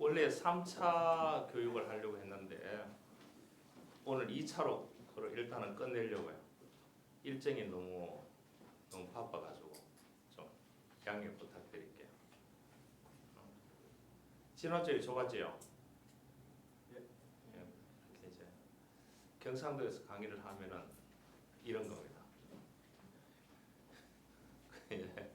원래 3차 교육을 하려고 했는데 오늘 2차로 일단은 끝내려고요. 일정이 너무 바빠가지고 좀 양해 부탁드릴게요. 지난주에 줘봤지요? 예. 이렇게 이제 경상도에서 강의를 하면은 이런 겁니다. 예.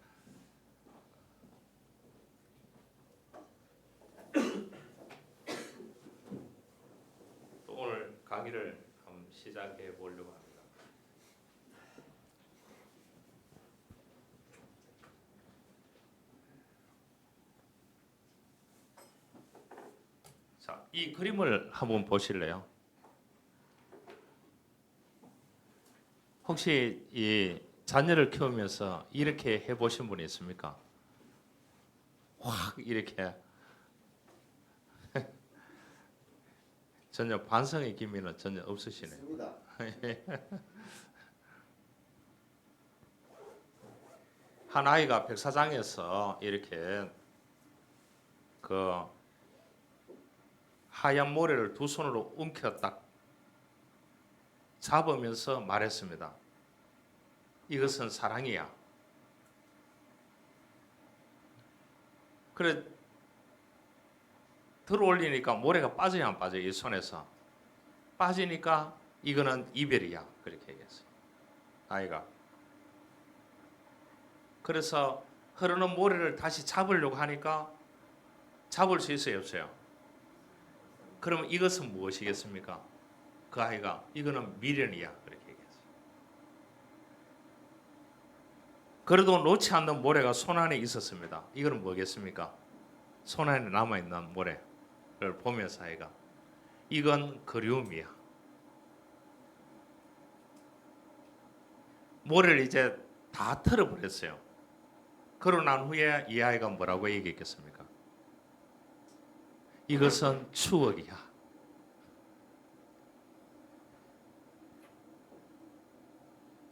또 오늘 강의를 한번 시작해 보려고 합니다. 자, 이 그림을 한번 보실래요? 혹시 이 자녀를 키우면서 이렇게 해보신 분이 있습니까? 확 이렇게 전혀 반성의 기미는 전혀 없으시네요. 있습니다. 한 아이가 백사장에서 이렇게 그 하얀 모래를 두 손으로 움켜 딱 잡으면서 말했습니다. 이것은 사랑이야. 그래 들어올리니까 모래가 빠져야 안 빠져요. 이 손에서 빠지니까 이거는 이별이야. 그렇게 얘기했어요. 아이가. 그래서 흐르는 모래를 다시 잡으려고 하니까 잡을 수 있어요, 없어요? 그러면 이것은 무엇이겠습니까? 그 아이가 이거는 미련이야. 그렇게 얘기했어요. 그래도 놓지 않는 모래가 손 안에 있었습니다. 이거는 뭐겠습니까? 손 안에 남아있는 모래를 보면서 아이가 이건 그리움이야. 모래를 이제 다 털어버렸어요. 그러고 난 후에 이 아이가 뭐라고 얘기했겠습니까? 이것은 추억이야.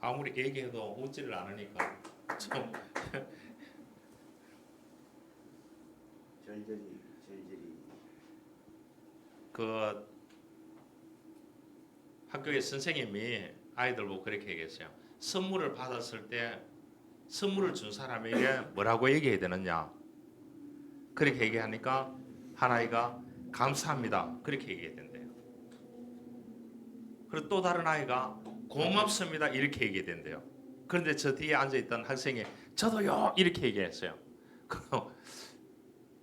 아무리 얘기해도 웃지를 않으니까 좀 절절히 그 학교의 선생님이 아이들 보고 그렇게 얘기했어요. 선물을 받았을 때 선물을 준 사람에게 뭐라고 얘기해야 되느냐? 그렇게 얘기하니까 한 아이가 감사합니다. 그렇게 얘기해야 된대요. 그리고 또 다른 아이가 고맙습니다. 이렇게 얘기해야 된대요. 그런데 저 뒤에 앉아있던 학생이 저도요 이렇게 얘기했어요.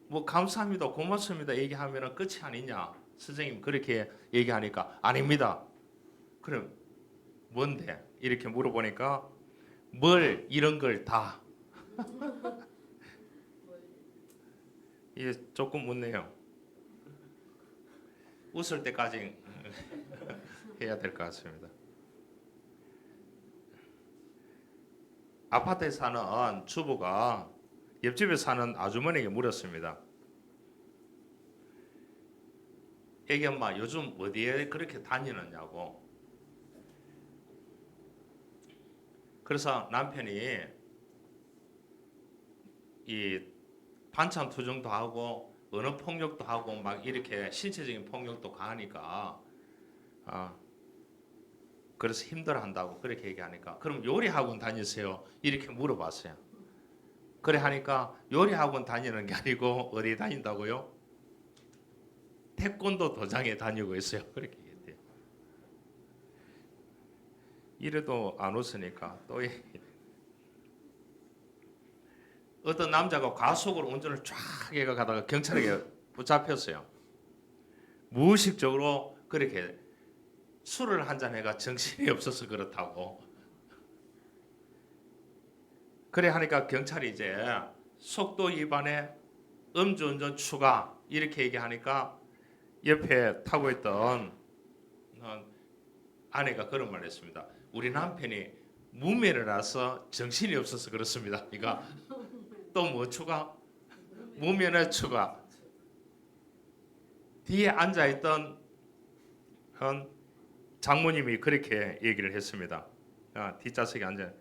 뭐 감사합니다, 고맙습니다 얘기하면 끝이 아니냐? 선생님 그렇게 얘기하니까 아닙니다. 그럼 뭔데? 이렇게 물어보니까 뭘 이런 걸 다. 이게 조금 웃네요. 웃을 때까지 해야 될 것 같습니다. 아파트에 사는 주부가 옆집에 사는 아주머니에게 물었습니다. 애기 엄마 요즘 어디에 그렇게 다니느냐고. 그래서 남편이 이 반찬 투정도 하고 언어 폭력도 하고 막 이렇게 신체적인 폭력도 가하니까 그래서 힘들어한다고 그렇게 얘기하니까 그럼 요리학원 다니세요? 이렇게 물어봤어요. 그래 하니까 요리학원 다니는 게 아니고 어디에 다닌다고요? 태권도 도장에 다니고 있어요. 그렇게 얘기해요. 이래도 안 웃으니까 또 어떤 남자가 과속으로 운전을 쫙 해가 가다가 경찰에게 붙잡혔어요. 무의식적으로 그렇게 술을 한잔 해가 정신이 없어서 그렇다고. 그래 하니까 경찰이 이제 속도 위반에 음주운전 추가 이렇게 얘기하니까 옆에 타고 있던 아내가 그런 말을 했습니다. 우리 남편이 무면허 라서 정신이 없어서 그렇습니다. 그러니까 또 뭐 추가? 무면허 추가. 뒤에 앉아있던 장모님이 그렇게 얘기를 했습니다. 뒷좌석에 앉아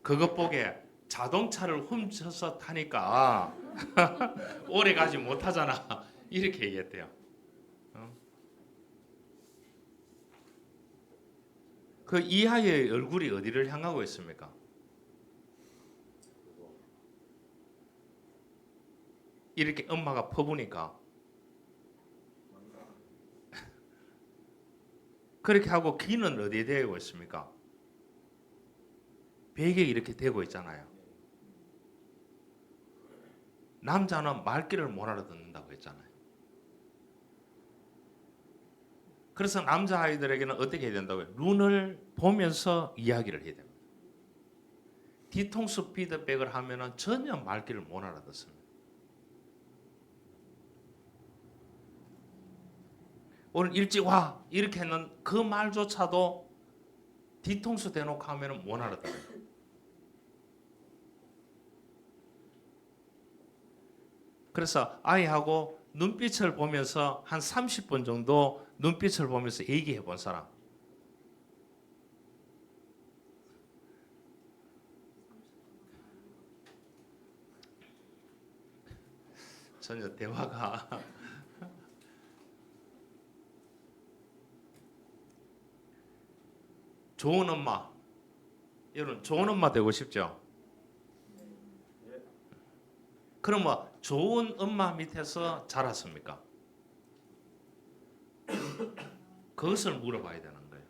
그것 보게 자동차를 훔쳐서 타니까 오래 가지 못하잖아. 이렇게 얘기했대요. 어? 그 이하의 얼굴이 어디를 향하고 있습니까? 이렇게 엄마가 퍼부니까 그렇게 하고 귀는 어디에 대고 있습니까? 베개에 이렇게 대고 있잖아요. 남자는 말귀를 못 알아듣는다고 했잖아요. 그래서 남자아이들에게는 어떻게 해야 된다고요? 눈을 보면서 이야기를 해야 됩니다. 뒤통수 피드백을 하면은 전혀 말귀를 못 알아듣습니다. 오늘 일찍 와 이렇게 했는 그 말조차도 뒤통수 대놓고 하면은 못 알아들어요. 그래서 아이하고 눈빛을 보면서 한 30분 정도 눈빛을 보면서 얘기해 본 사람. 전혀 대화가 좋은 엄마. 여러분 좋은 엄마 되고 싶죠? 그럼 뭐 좋은 엄마 밑에서 자랐습니까? 그것을 물어봐야 되는 거예요.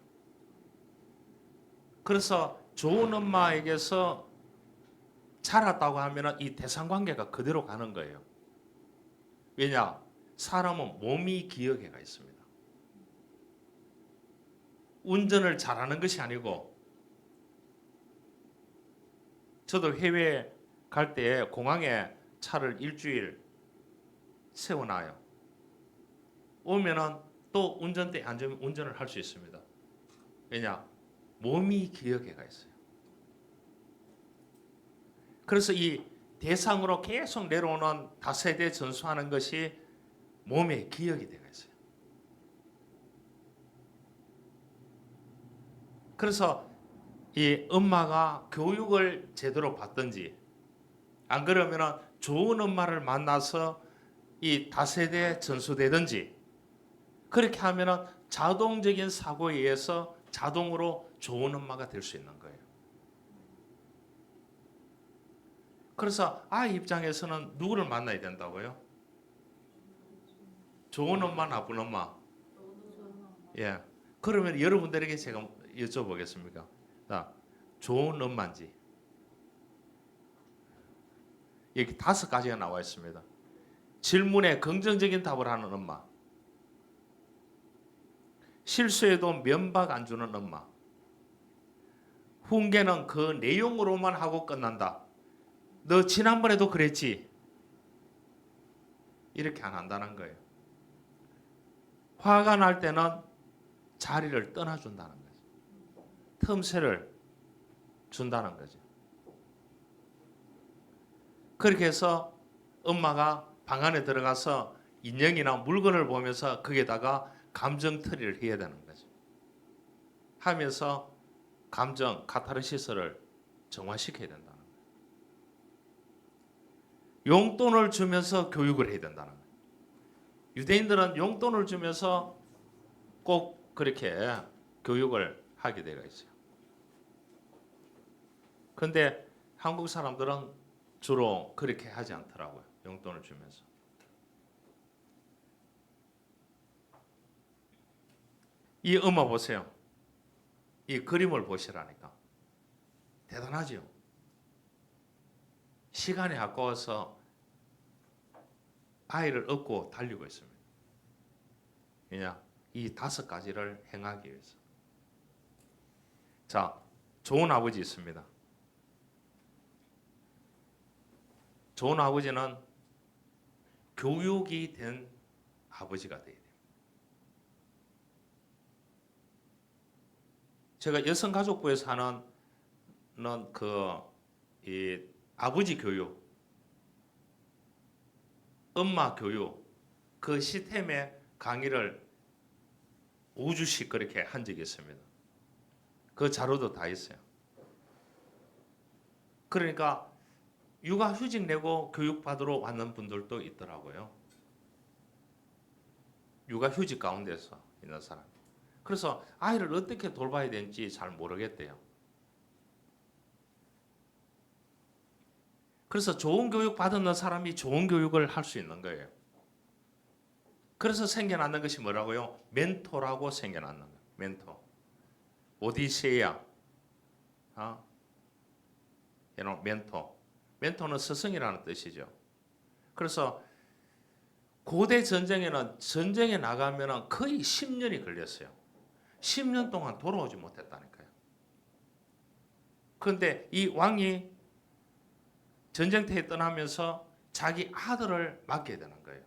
그래서 좋은 엄마에게서 자랐다고 하면 이 대상관계가 그대로 가는 거예요. 왜냐? 사람은 몸이 기억에가 있습니다. 운전을 잘하는 것이 아니고 저도 해외 갈 때 공항에 차를 일주일 세워놔요. 오면은 또 운전대에 앉으면 운전을 할 수 있습니다. 왜냐? 몸이 기억에가 있어요. 그래서 이 대상으로 계속 내려오는 다세대 전수하는 것이 몸에 기억이 되어 있어요. 그래서 이 엄마가 교육을 제대로 받든지 안 그러면 좋은 엄마를 만나서 이 다세대 전수되든지 그렇게 하면 자동적인 사고에 의해서 자동으로 좋은 엄마가 될 수 있는 거예요. 그래서 아이 입장에서는 누구를 만나야 된다고요? 좋은 엄마, 나쁜 엄마. 예. 그러면 여러분들에게 제가 여쭤보겠습니까? 자, 좋은 엄마인지. 여기 5가지가 나와 있습니다. 질문에 긍정적인 답을 하는 엄마. 실수에도 면박 안 주는 엄마. 훈계는 그 내용으로만 하고 끝난다. 너 지난번에도 그랬지? 이렇게 안 한다는 거예요. 화가 날 때는 자리를 떠나준다는 거죠. 틈새를 준다는 거죠. 그렇게 해서 엄마가 방 안에 들어가서 인형이나 물건을 보면서 거기에다가 감정털이를 해야 되는 거죠. 하면서 감정 카타르시스를 정화시켜야 된다는 거예요. 용돈을 주면서 교육을 해야 된다는 거예요. 유대인들은 용돈을 주면서 꼭 그렇게 교육을 하게 되어 있어요. 그런데 한국 사람들은 주로 그렇게 하지 않더라고요. 용돈을 주면서. 이 엄마 보세요. 이 그림을 보시라니까. 대단하죠. 시간이 아까워서 아이를 업고 달리고 있습니다. 왜냐? 이 5가지를 행하기 위해서. 자, 좋은 아버지 있습니다. 좋은 아버지는 교육이 된 아버지가 되어야 돼요. 제가 여성가족부에서 하는 이 아버지 교육, 엄마 교육, 그 시스템의 강의를 5주씩 그렇게 한 적이 있습니다. 그 자료도 다 있어요. 그러니까 육아휴직 내고 교육받으러 왔는 분들도 있더라고요. 육아휴직 가운데서 있는 사람. 그래서 아이를 어떻게 돌봐야 되는지 잘 모르겠대요. 그래서 좋은 교육 받는 사람이 좋은 교육을 할 수 있는 거예요. 그래서 생겨나는 것이 뭐라고요? 멘토라고 생겨나는 거예요. 멘토. 오디세이아. 멘토. 멘토는 스승이라는 뜻이죠. 그래서 고대 전쟁에는 전쟁에 나가면 거의 10년이 걸렸어요. 10년 동안 돌아오지 못했다니까요. 그런데 이 왕이 전쟁터에 떠나면서 자기 아들을 맡게 되는 거예요.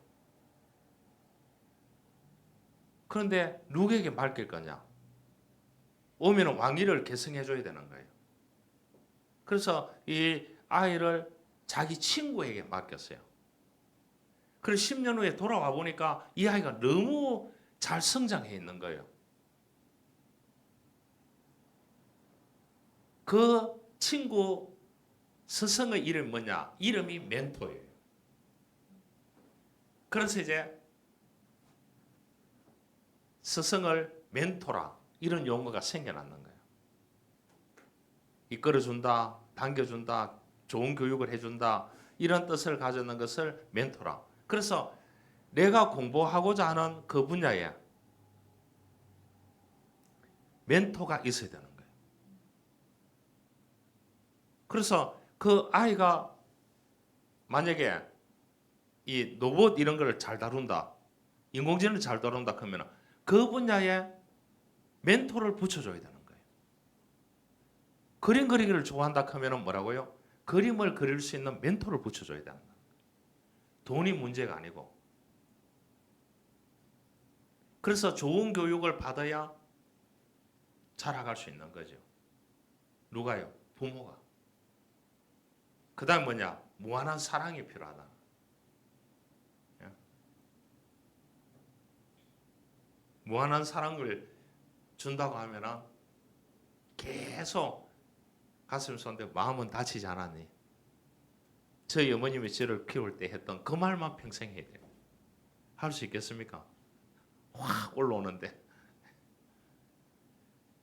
그런데 누구에게 맡길 거냐? 오면 왕위를 계승해 줘야 되는 거예요. 그래서 이 아이를 자기 친구에게 맡겼어요. 그래서 10년 후에 돌아와 보니까 이 아이가 너무 잘 성장해 있는 거예요. 그 친구 스승의 이름이 뭐냐? 이름이 멘토예요. 그래서 이제 스승을 멘토라 이런 용어가 생겨났는 거예요. 이끌어준다, 당겨준다, 좋은 교육을 해준다 이런 뜻을 가졌는 것을 멘토라. 그래서 내가 공부하고자 하는 그 분야에 멘토가 있어야 되는 거예요. 그래서 그 아이가 만약에 이 로봇 이런 걸 잘 다룬다, 인공지능을 잘 다룬다 그러면 그 분야에 멘토를 붙여줘야 되는 거예요. 그림 그리기를 좋아한다 하면 뭐라고요? 그림을 그릴 수 있는 멘토를 붙여줘야 되는 거예요. 돈이 문제가 아니고. 그래서 좋은 교육을 받아야 자라갈 수 있는 거죠. 누가요? 부모가. 그 다음 뭐냐? 무한한 사랑이 필요하다. 무한한 사랑을 준다고 하면 계속 가슴 쏘는데 마음은 다치지 않았니? 저희 어머님이 저를 키울 때 했던 그 말만 평생 해야 돼요. 할 수 있겠습니까? 확 올라오는데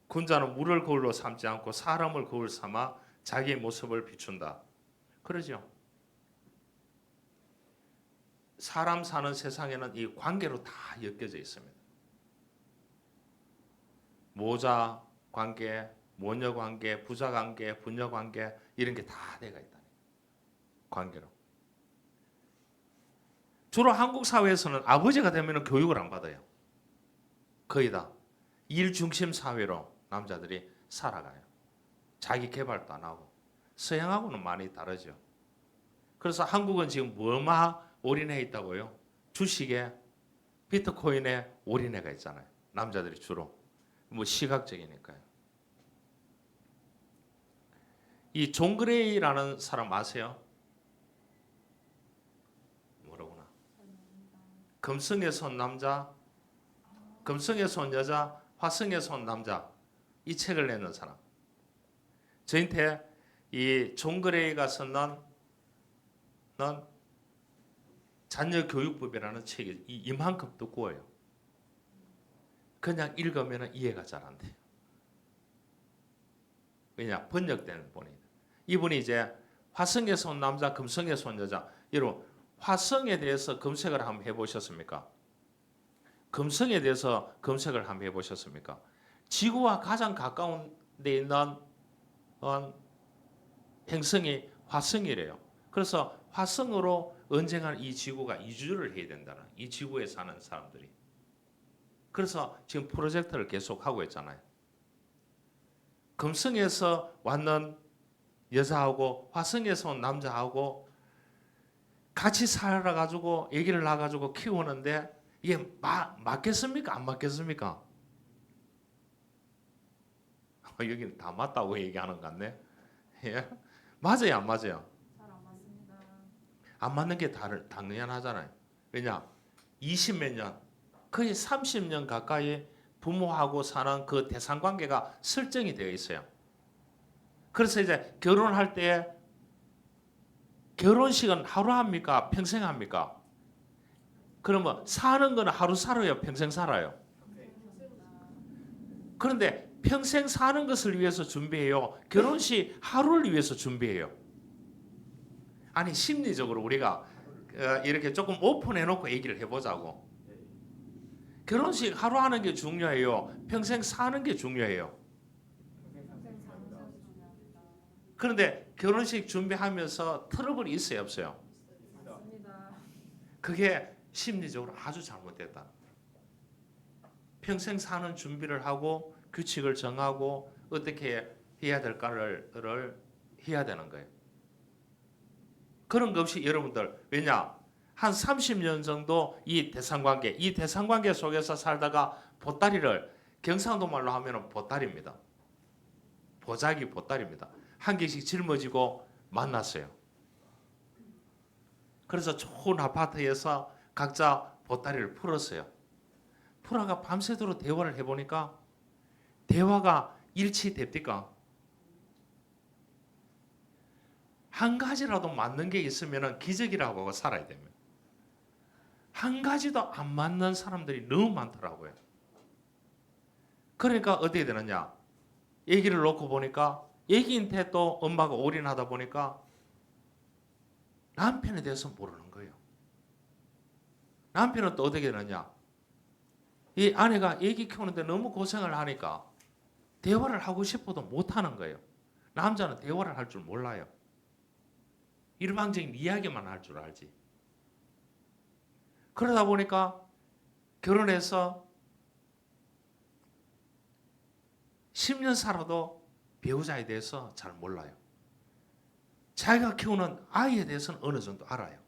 군자는 물을 거울로 삼지 않고 사람을 거울 삼아 자기의 모습을 비춘다. 그러죠. 사람 사는 세상에는 이 관계로 다 엮여져 있습니다. 모자 관계, 모녀 관계, 부자 관계, 부녀 관계 이런 게 다 돼가 있다. 관계로. 주로 한국 사회에서는 아버지가 되면 교육을 안 받아요. 거의 다 일 중심 사회로 남자들이 살아가요. 자기 개발도 안 하고. 서양하고는 많이 다르죠. 그래서 한국은 지금 뭐만 올인해 있다고요? 주식에 비트코인에 올인해가 있잖아요. 남자들이 주로. 뭐 시각적이니까요. 이 존 그레이라는 사람 아세요? 모르구나. 금성에서 온 남자, 금성에서 온 여자, 화성에서 온 남자 이 책을 내는 사람. 저한테 이 존 그레이가 썼는 자녀 교육법이라는 책이 이만큼 두꺼워요. 그냥 읽으면 이해가 잘 안 돼요. 왜냐? 번역되는 분이. 이분이 이제 화성에서 온 남자, 금성에서 온 여자. 여러분, 화성에 대해서 검색을 한번 해보셨습니까? 금성에 대해서 검색을 한번 해보셨습니까? 지구와 가장 가까운 데 있는 행성이 화성이래요. 그래서 화성으로 언젠가 이 지구가 이주를 해야 된다는, 이 지구에 사는 사람들이. 그래서 지금 프로젝트를 계속 하고 있잖아요. 금성에서 왔는 여자하고 화성에서 온 남자하고 같이 살아가지고 아기를 낳아가지고 키우는데 이게 맞겠습니까? 안 맞겠습니까? 여기는 다 맞다고 얘기하는 것 같네. 예? 맞아요, 안 맞아요? 잘 안 맞습니다. 안 맞는 게 당연하잖아요. 왜냐? 20몇 년, 거의 30년 가까이 부모하고 사는 그 대상관계가 설정이 되어 있어요. 그래서 이제 결혼할 때 결혼식은 하루 합니까? 평생 합니까? 그러면 사는 거는 하루 살아요, 평생 살아요. 그런데 평생 사는 것을 위해서 준비해요, 결혼식 하루를 위해서 준비해요? 아니 심리적으로 우리가 이렇게 조금 오픈해놓고 얘기를 해보자고. 결혼식 하루 하는 게 중요해요, 평생 사는 게 중요해요? 그런데 결혼식 준비하면서 트러블이 있어요, 없어요? 그게 심리적으로 아주 잘못됐다. 평생 사는 준비를 하고 규칙을 정하고 어떻게 해야 될까를 해야 되는 거예요. 그런 것 없이 여러분들, 왜냐? 한 30년 정도 이 대상관계 속에서 살다가 보따리를, 경상도 말로 하면 보따리입니다. 보자기 보따리입니다. 한 개씩 짊어지고 만났어요. 그래서 좋은 아파트에서 각자 보따리를 풀었어요. 풀어가 밤새도록 대화를 해보니까 대화가 일치됩니까? 한 가지라도 맞는 게 있으면 기적이라고 하고 살아야 됩니다. 한 가지도 안 맞는 사람들이 너무 많더라고요. 그러니까 어떻게 되느냐? 얘기를 놓고 보니까 얘기인데 또 엄마가 올인하다 보니까 남편에 대해서 모르는 거예요. 남편은 또 어떻게 되느냐? 이 아내가 얘기 키우는데 너무 고생을 하니까 대화를 하고 싶어도 못하는 거예요. 남자는 대화를 할 줄 몰라요. 일방적인 이야기만 할 줄 알지. 그러다 보니까 결혼해서 10년 살아도 배우자에 대해서 잘 몰라요. 자기가 키우는 아이에 대해서는 어느 정도 알아요.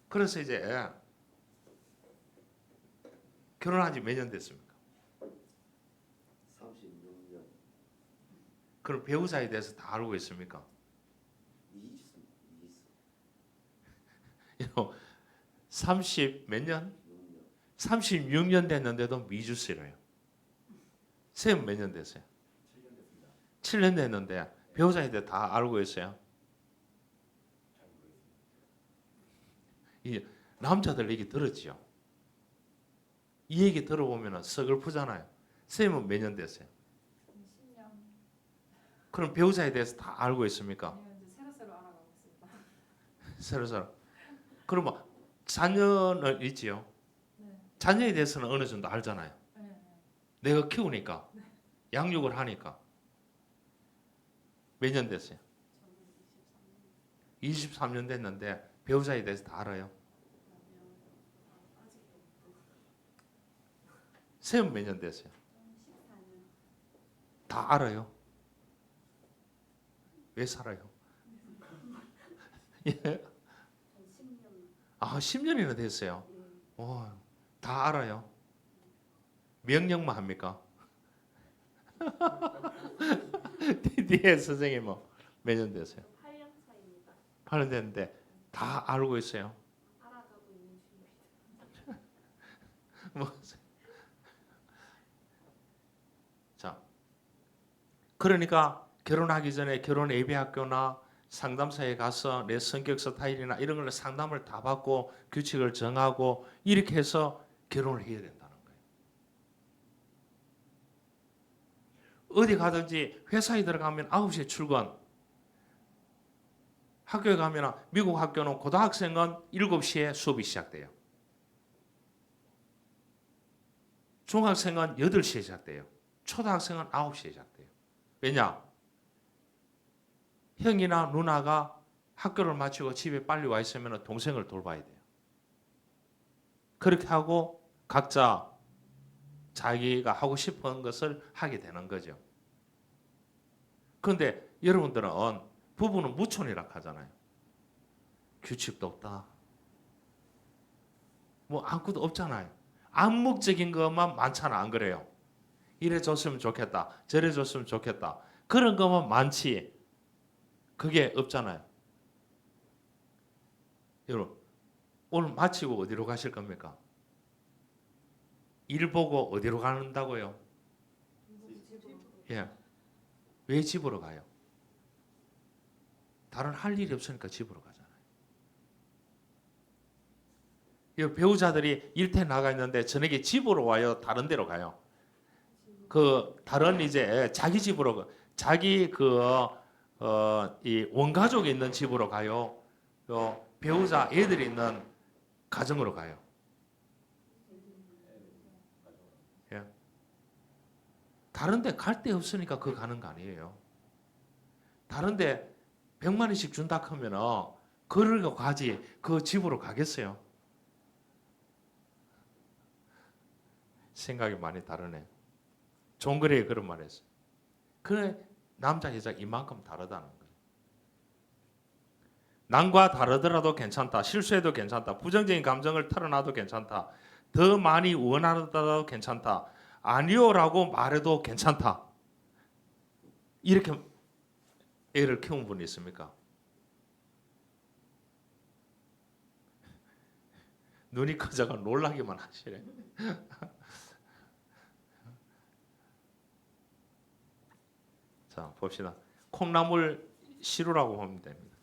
그래서 이제 결혼한 지 몇 년 됐습니까? 36년. 그럼 배우자에 대해서 다 알고 있습니까? 미주. 30 몇 년? 6년. 36년 됐는데도 미주씨래요. 쌤 몇 년 됐어요? 7년 됐습니다. 7년 됐는데 배우자에 대해 다 알고 있어요? 잘 모르겠습니다. 이 남자들 얘기 들었지요? 이 얘기 들어보면 서글프잖아요. 쌤은 몇 년 됐어요? 10년. 그럼 배우자에 대해서 다 알고 있습니까? 아니요, 이제 새로 알아가고 있습니다. 새로. 그러면 자녀는 있지요? 네. 자녀에 대해서는 어느 정도 알잖아요. 네. 내가 키우니까, 양육을 하니까. 몇 년 됐어요? 저는 23년 됐는데 배우자에 대해서 다 알아요. 아직도 쌤은 몇 년 됐어요? 14년. 다 알아요. 왜 살아요? 예? 10년. 아, 10년이나 됐어요. 오, 다 알아요. 명령만 합니까? 뒤에 선생님은 몇 년 됐어요? 8년 차입니다. 8년 됐는데 다 알고 있어요. 알아가고 있는 중입니다. 뭐, 자, 그러니까 결혼하기 전에 결혼 예비학교나 상담사에 가서 내 성격 스타일이나 이런 걸 상담을 다 받고 규칙을 정하고 이렇게 해서 결혼을 해야 된다는 거예요. 어디 가든지 회사에 들어가면 9시에 출근, 학교에 가면 미국 학교는 고등학생은 7시에 수업이 시작돼요. 중학생은 8시에 시작돼요. 초등학생은 9시에 시작돼요. 왜냐? 형이나 누나가 학교를 마치고 집에 빨리 와 있으면 동생을 돌봐야 돼요. 그렇게 하고 각자 자기가 하고 싶은 것을 하게 되는 거죠. 그런데 여러분들은 부부는 무촌이라 하잖아요. 규칙도 없다. 뭐 아무것도 없잖아요. 암묵적인 것만 많잖아, 안 그래요? 이래 줬으면 좋겠다, 저래 줬으면 좋겠다, 그런 것만 많지 그게 없잖아요. 여러분 오늘 마치고 어디로 가실 겁니까? 일 보고 어디로 간다고요? 예. 왜 집으로 가요? 다른 할 일이 없으니까 집으로 가잖아요. 이 배우자들이 일터에 나가 있는데 저녁에 집으로 와요, 다른 데로 가요. 그 다른 이제 자기 집으로 자기 이 원가족이 있는 집으로 가요. 요 배우자 애들이 있는 가정으로 가요. 예. 다른데 갈 데 없으니까 그 가는 거 아니에요. 다른데 100만 원씩 준다 하면은 그러고 가지 그 집으로 가겠어요? 생각이 많이 다르네. 종거리에 그런 말 했어요. 그래 남자 여자 이만큼 다르다는 거예요. 남과 다르더라도 괜찮다. 실수해도 괜찮다. 부정적인 감정을 털어놔도 괜찮다. 더 많이 원하더라도 괜찮다. 아니요라고 말해도 괜찮다. 이렇게 애를 키운 분이 있습니까? 눈이 커져가 놀라기만 하시네. 자, 봅시다. 콩나물 시루라고 보면 됩니다.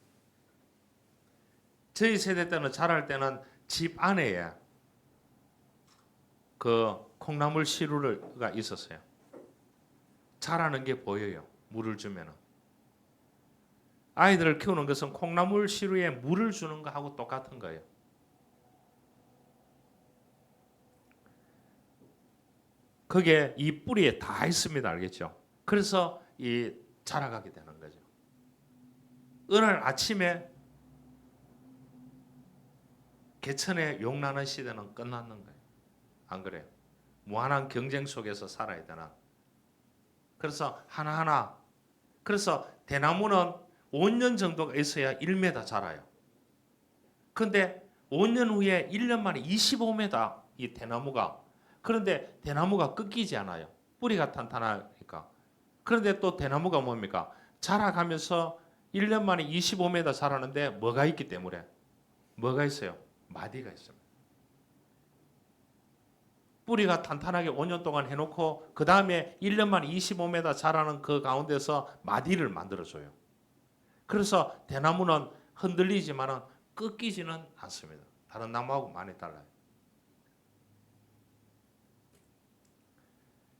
저희 세대 때는 자랄 때는 집 안에 그 콩나물 시루가 있었어요. 자라는 게 보여요. 물을 주면은. 아이들을 키우는 것은 콩나물 시루에 물을 주는 거하고 똑같은 거예요. 그게 이 뿌리에 다 있습니다. 알겠죠? 그래서 이 자라가게 되는 거죠. 어느 아침에 개천에 용나는 시대는 끝났는 거예요. 안 그래요? 무한한 경쟁 속에서 살아야 되나? 그래서 하나하나. 그래서 대나무는 5년 정도가 있어야 1m 자라요. 근데 5년 후에 1년 만에 25m 이 대나무가. 그런데 대나무가 꺾이지 않아요. 뿌리가 탄탄하니까. 그런데 또 대나무가 뭡니까? 자라가면서 1년 만에 25m 자라는데 뭐가 있기 때문에 뭐가 있어요? 마디가 있습니다. 뿌리가 탄탄하게 5년 동안 해놓고 그 다음에 1년 만에 25m 자라는 그 가운데서 마디를 만들어줘요. 그래서 대나무는 흔들리지만 꺾이지는 않습니다. 다른 나무하고 많이 달라요.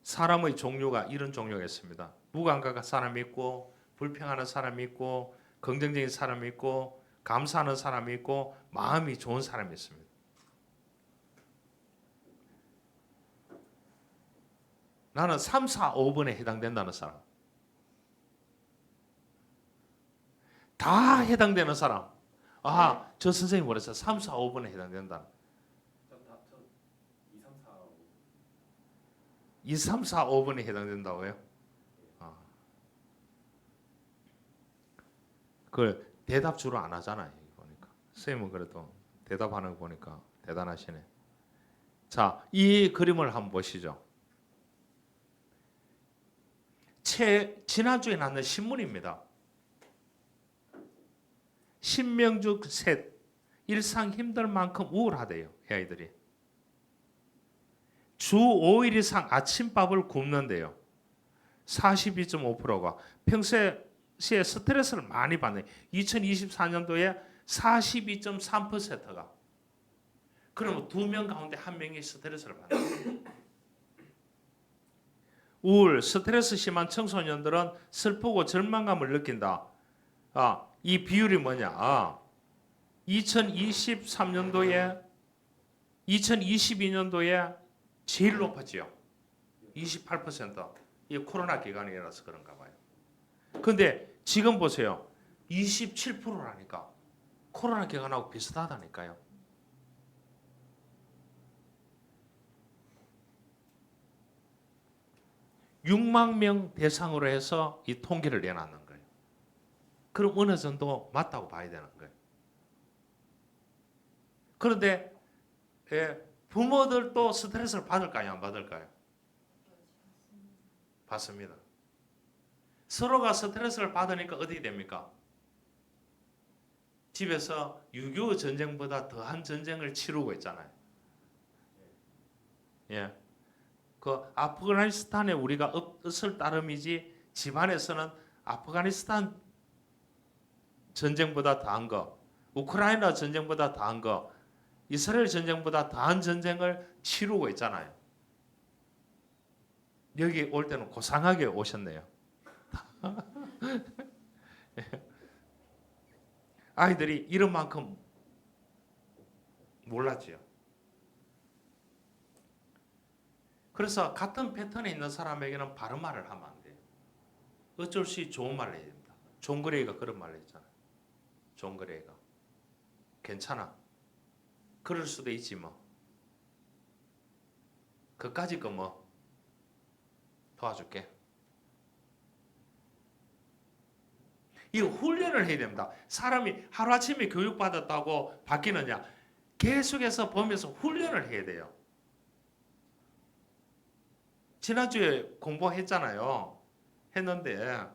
사람의 종류가 이런 종류가 있습니다. 무감각한 사람이 있고 불평하는 사람이 있고 긍정적인 사람이 있고 감사하는 사람이 있고 마음이 좋은 사람이 있습니다. 나는 3, 4, 5번에 해당된다는 사람. 다 해당되는 사람. 아, 저 선생님 뭐랬어요? 3, 4, 5번에 해당된다. 저 2, 3, 4, 5. 2, 3, 4, 5번에 해당된다고요? 그걸 대답 주로 안 하잖아요. 보니까. 선생님은 그래도 대답하는 거 보니까 대단하시네. 자, 이 그림을 한번 보시죠. 지난주에 났는 신문입니다. 신명주 셋 일상 힘들 만큼 우울하대요. 이 아이들이. 주 5일 이상 아침밥을 굶는데요. 42.5%가 평소에 스트레스를 많이 받네. 2024년도에 42.3%가. 그러면 2명 가운데 1명이 스트레스를 받는. 우울, 스트레스 심한 청소년들은 슬프고 절망감을 느낀다. 이 비율이 뭐냐? 2023년도에 2022년도에 제일 높았지요. 28%. 이 코로나 기간이라서 그런가 봐요. 근데 지금 보세요. 27%라니까. 코로나 기간하고 비슷하다니까요. (6만 명) 대상으로 해서 이 통계를 내놨는 거예요. 그럼 어느 정도 맞다고 봐야 되는 거예요. 그런데 부모들도 스트레스를 받을까요? 안 받을까요? 받습니다. 서로가 스트레스를 받으니까 어떻게 됩니까? 집에서 6.25 전쟁보다 더한 전쟁을 치르고 있잖아요. 예. 그 아프가니스탄에 우리가 없을 따름이지 집안에서는 아프가니스탄 전쟁보다 더한 거, 우크라이나 전쟁보다 더한 거, 이스라엘 전쟁보다 더한 전쟁을 치르고 있잖아요. 여기 올 때는 고상하게 오셨네요. 아이들이 이런 만큼 몰랐지요. 그래서 같은 패턴에 있는 사람에게는 바른 말을 하면 안 돼요. 어쩔 수 없이 좋은 말을 해야 됩니다. 존 그레이가 그런 말을 했잖아요. 존 그레이가 괜찮아. 그럴 수도 있지 뭐. 그까짓 거 뭐 도와줄게. 이 훈련을 해야 됩니다. 사람이 하루아침에 교육받았다고 바뀌느냐? 계속해서 보면서 훈련을 해야 돼요. 지난주에 공부했잖아요. 했는데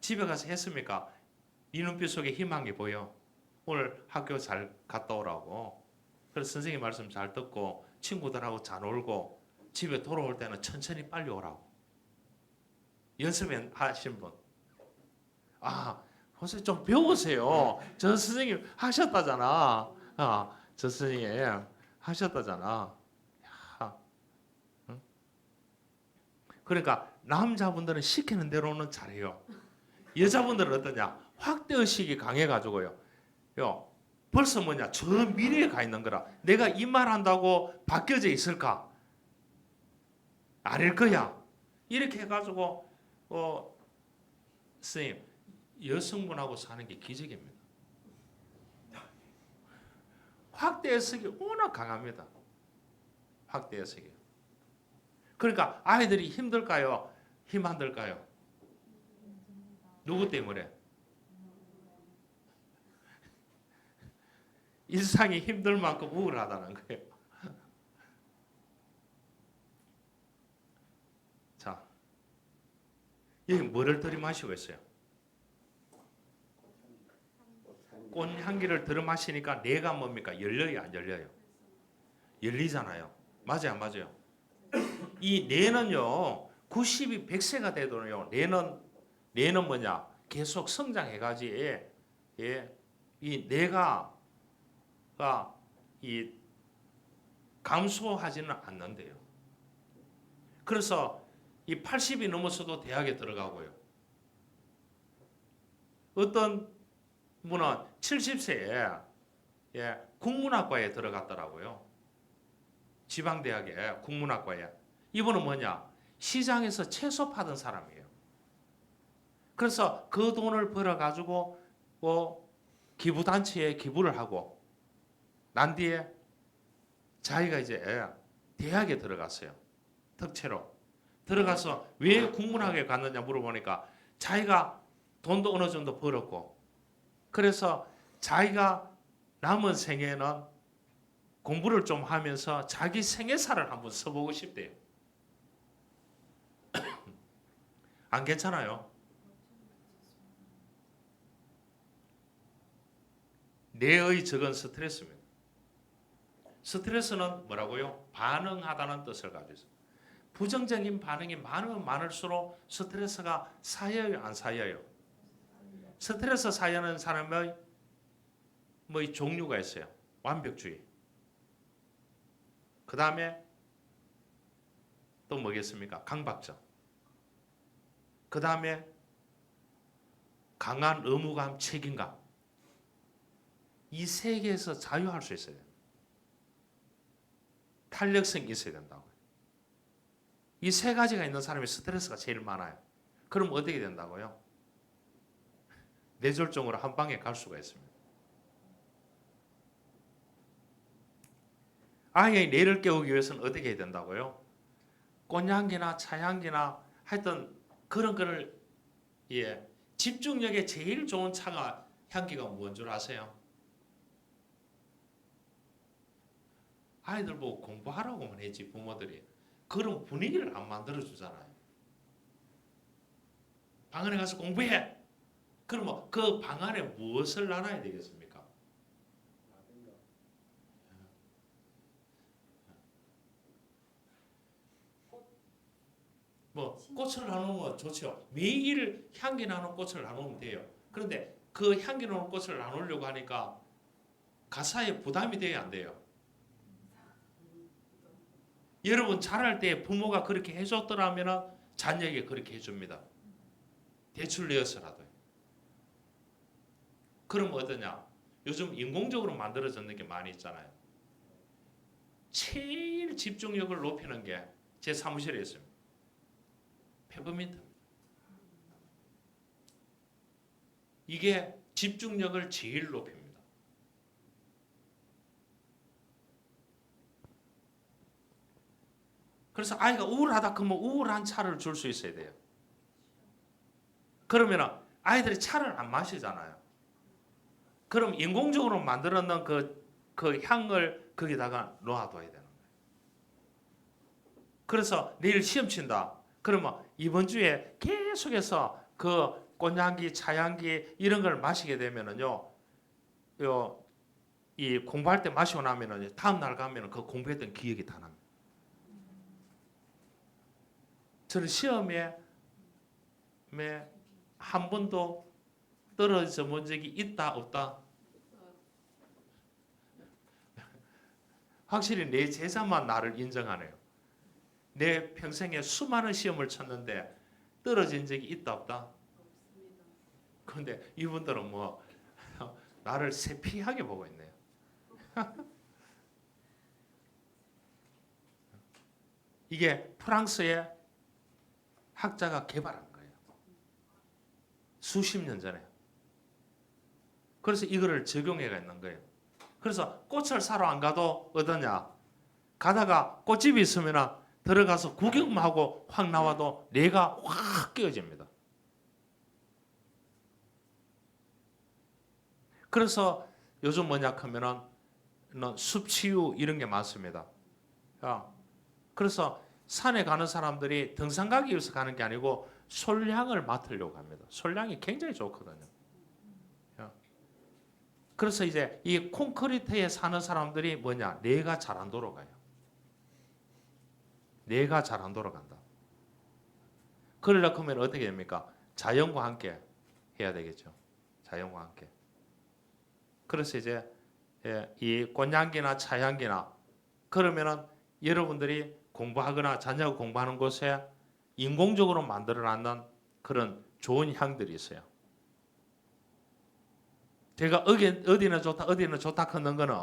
집에 가서 했습니까? 이 눈빛 속에 희망이 보여. 오늘 학교 잘 갔다 오라고. 그래서 선생님 말씀 잘 듣고 친구들하고 잘 놀고 집에 돌아올 때는 천천히 빨리 오라고. 연습하신 분. 선생님 좀 배우세요. 저 선생님 하셨다잖아. 저 선생님 하셨다잖아. 응? 그러니까 남자분들은 시키는 대로는 잘해요. 여자분들은 어떠냐? 확대의식이 강해가지고요. 벌써 뭐냐? 저 미래에 가 있는 거라. 내가 이 말 한다고 바뀌어져 있을까? 아닐 거야. 이렇게 해가지고 선생님 여성분하고 사는 게 기적입니다. 확대해석이 워낙 강합니다. 확대해석이. 그러니까 아이들이 힘들까요? 힘 안 들까요? 누구 때문에? 일상이 힘들 만큼 우울하다는 거예요. 자, 여기 뭐를 들이마시고 있어요? 꽃향기를 들이마시니까 뇌가 뭡니까? 열려요, 안 열려요? 열리잖아요. 맞아요, 안 맞아요? 이 뇌는요, 90이 100세가 되도록요, 뇌는 뭐냐? 계속 성장해가지, 이 뇌가 이 감소하지는 않는데요. 그래서 이 80이 넘어서도 대학에 들어가고요. 어떤 분은 70세에 국문학과에 들어갔더라고요. 지방대학에 국문학과에. 이분은 뭐냐? 시장에서 채소 파던 사람이에요. 그래서 그 돈을 벌어가지고 기부단체에 기부를 하고 난 뒤에 자기가 이제 대학에 들어갔어요. 특채로. 들어가서 왜 국문학에 갔느냐 물어보니까 자기가 돈도 어느 정도 벌었고 그래서 자기가 남은 생에는 공부를 좀 하면서 자기 생애사를 한번 써보고 싶대요. 안 괜찮아요? 뇌의 적은 스트레스입니다. 스트레스는 뭐라고요? 반응하다는 뜻을 가지고 있어요. 부정적인 반응이 많으면 많을수록 스트레스가 쌓여요, 안 쌓여요? 스트레스 쌓여는 사람의 이 종류가 있어요. 완벽주의. 그 다음에 또 뭐겠습니까? 강박증. 그 다음에 강한 의무감, 책임감. 이 세 개에서 자유할 수 있어야 돼요. 탄력성이 있어야 된다고요. 이 세 가지가 있는 사람이 스트레스가 제일 많아요. 그럼 어떻게 된다고요? 뇌졸중으로 한 방에 갈 수가 있습니다. 아이의 뇌를 깨우기 위해서는 어떻게 해야 된다고요? 꽃향기나 차향기나 하여튼 그런 거를 집중력에 제일 좋은 차가 향기가 뭔 줄 아세요? 아이들 보고 공부하라고만 했지 부모들이 그런 분위기를 안 만들어주잖아요. 방 안에 가서 공부해. 그러면 그 방 안에 무엇을 나눠야 되겠습니까? 꽃을 나누면 좋죠. 매일 향기 나는 꽃을 나누면 돼요. 그런데 그 향기 나는 꽃을 나누려고 하니까 가사에 부담이 돼야 안 돼요. 여러분 자랄 때 부모가 그렇게 해줬더라면 자녀에게 그렇게 해줍니다. 대출 내어서라도. 그럼 어떠냐? 요즘 인공적으로 만들어졌는 게 많이 있잖아요. 제일 집중력을 높이는 게 제 사무실에 있습니다. 페퍼민트. 이게 집중력을 제일 높입니다. 그래서 아이가 우울하다 그러면 우울한 차를 줄 수 있어야 돼요. 그러면 아이들이 차를 안 마시잖아요. 그럼 인공적으로 만들어놓은 그 향을 거기다가 놓아둬야 되는 거예요. 그래서 내일 시험 친다. 그러면 이번 주에 계속해서 그 꽃향기, 차향기 이런 걸 마시게 되면은요, 이 공부할 때 마시고 나면은 다음 날 가면은 그 공부했던 기억이 다 납니다. 저는 시험에 한 번도 떨어져 본 적이 있다 없다. 확실히 내 제자만 나를 인정하네요. 내 평생에 수많은 시험을 쳤는데 떨어진 적이 있다 없다. 그런데 이분들은 뭐 나를 세피하게 보고 있네요. 이게 프랑스의 학자가 개발한 거예요. 수십 년 전에. 그래서 이거를 적용해가 있는 거예요. 그래서 꽃을 사러 안 가도 어떠냐? 가다가 꽃집이 있으면 들어가서 구경만 하고 확 나와도 뇌가 확 깨어집니다. 그래서 요즘 뭐냐 하면은 숲치유 이런 게 많습니다. 그래서 산에 가는 사람들이 등산 가기 위해서 가는 게 아니고 솔향을 맡으려고 합니다. 솔향이 굉장히 좋거든요. 그래서 이제 이 콘크리트에 사는 사람들이 뭐냐? 뇌가 잘 안 돌아가요. 뇌가 잘 안 돌아간다. 그러려고 하면 어떻게 됩니까? 자연과 함께 해야 되겠죠. 자연과 함께. 그래서 이제 이 꽃향기나 차향기나 그러면은 여러분들이 공부하거나 자녀가 공부하는 곳에 인공적으로 만들어놨는 그런 좋은 향들이 있어요. 제가 어디는 좋다 어디는 좋다 하는 거는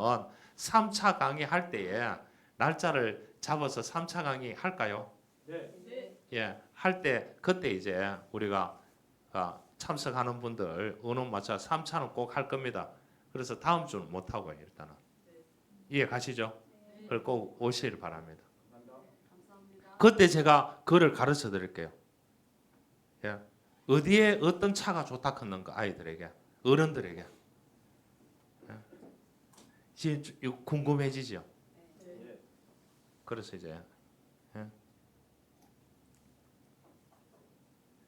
3차 강의 할 때에 날짜를 잡아서 3차 강의 할까요? 네. 예, 할 때 그때 이제 우리가 참석하는 분들 언어 맞춰 3차는 꼭 할 겁니다. 그래서 다음 주는 못 하고요, 일단은. 이해 가시죠? 그걸 꼭 오시길 바랍니다. 감사합니다. 그때 제가 그를 가르쳐 드릴게요. 예. 어디에 어떤 차가 좋다 하는 거 아이들에게, 어른들에게. 예. 지금 이거 궁금해지죠? 네. 그래서 이제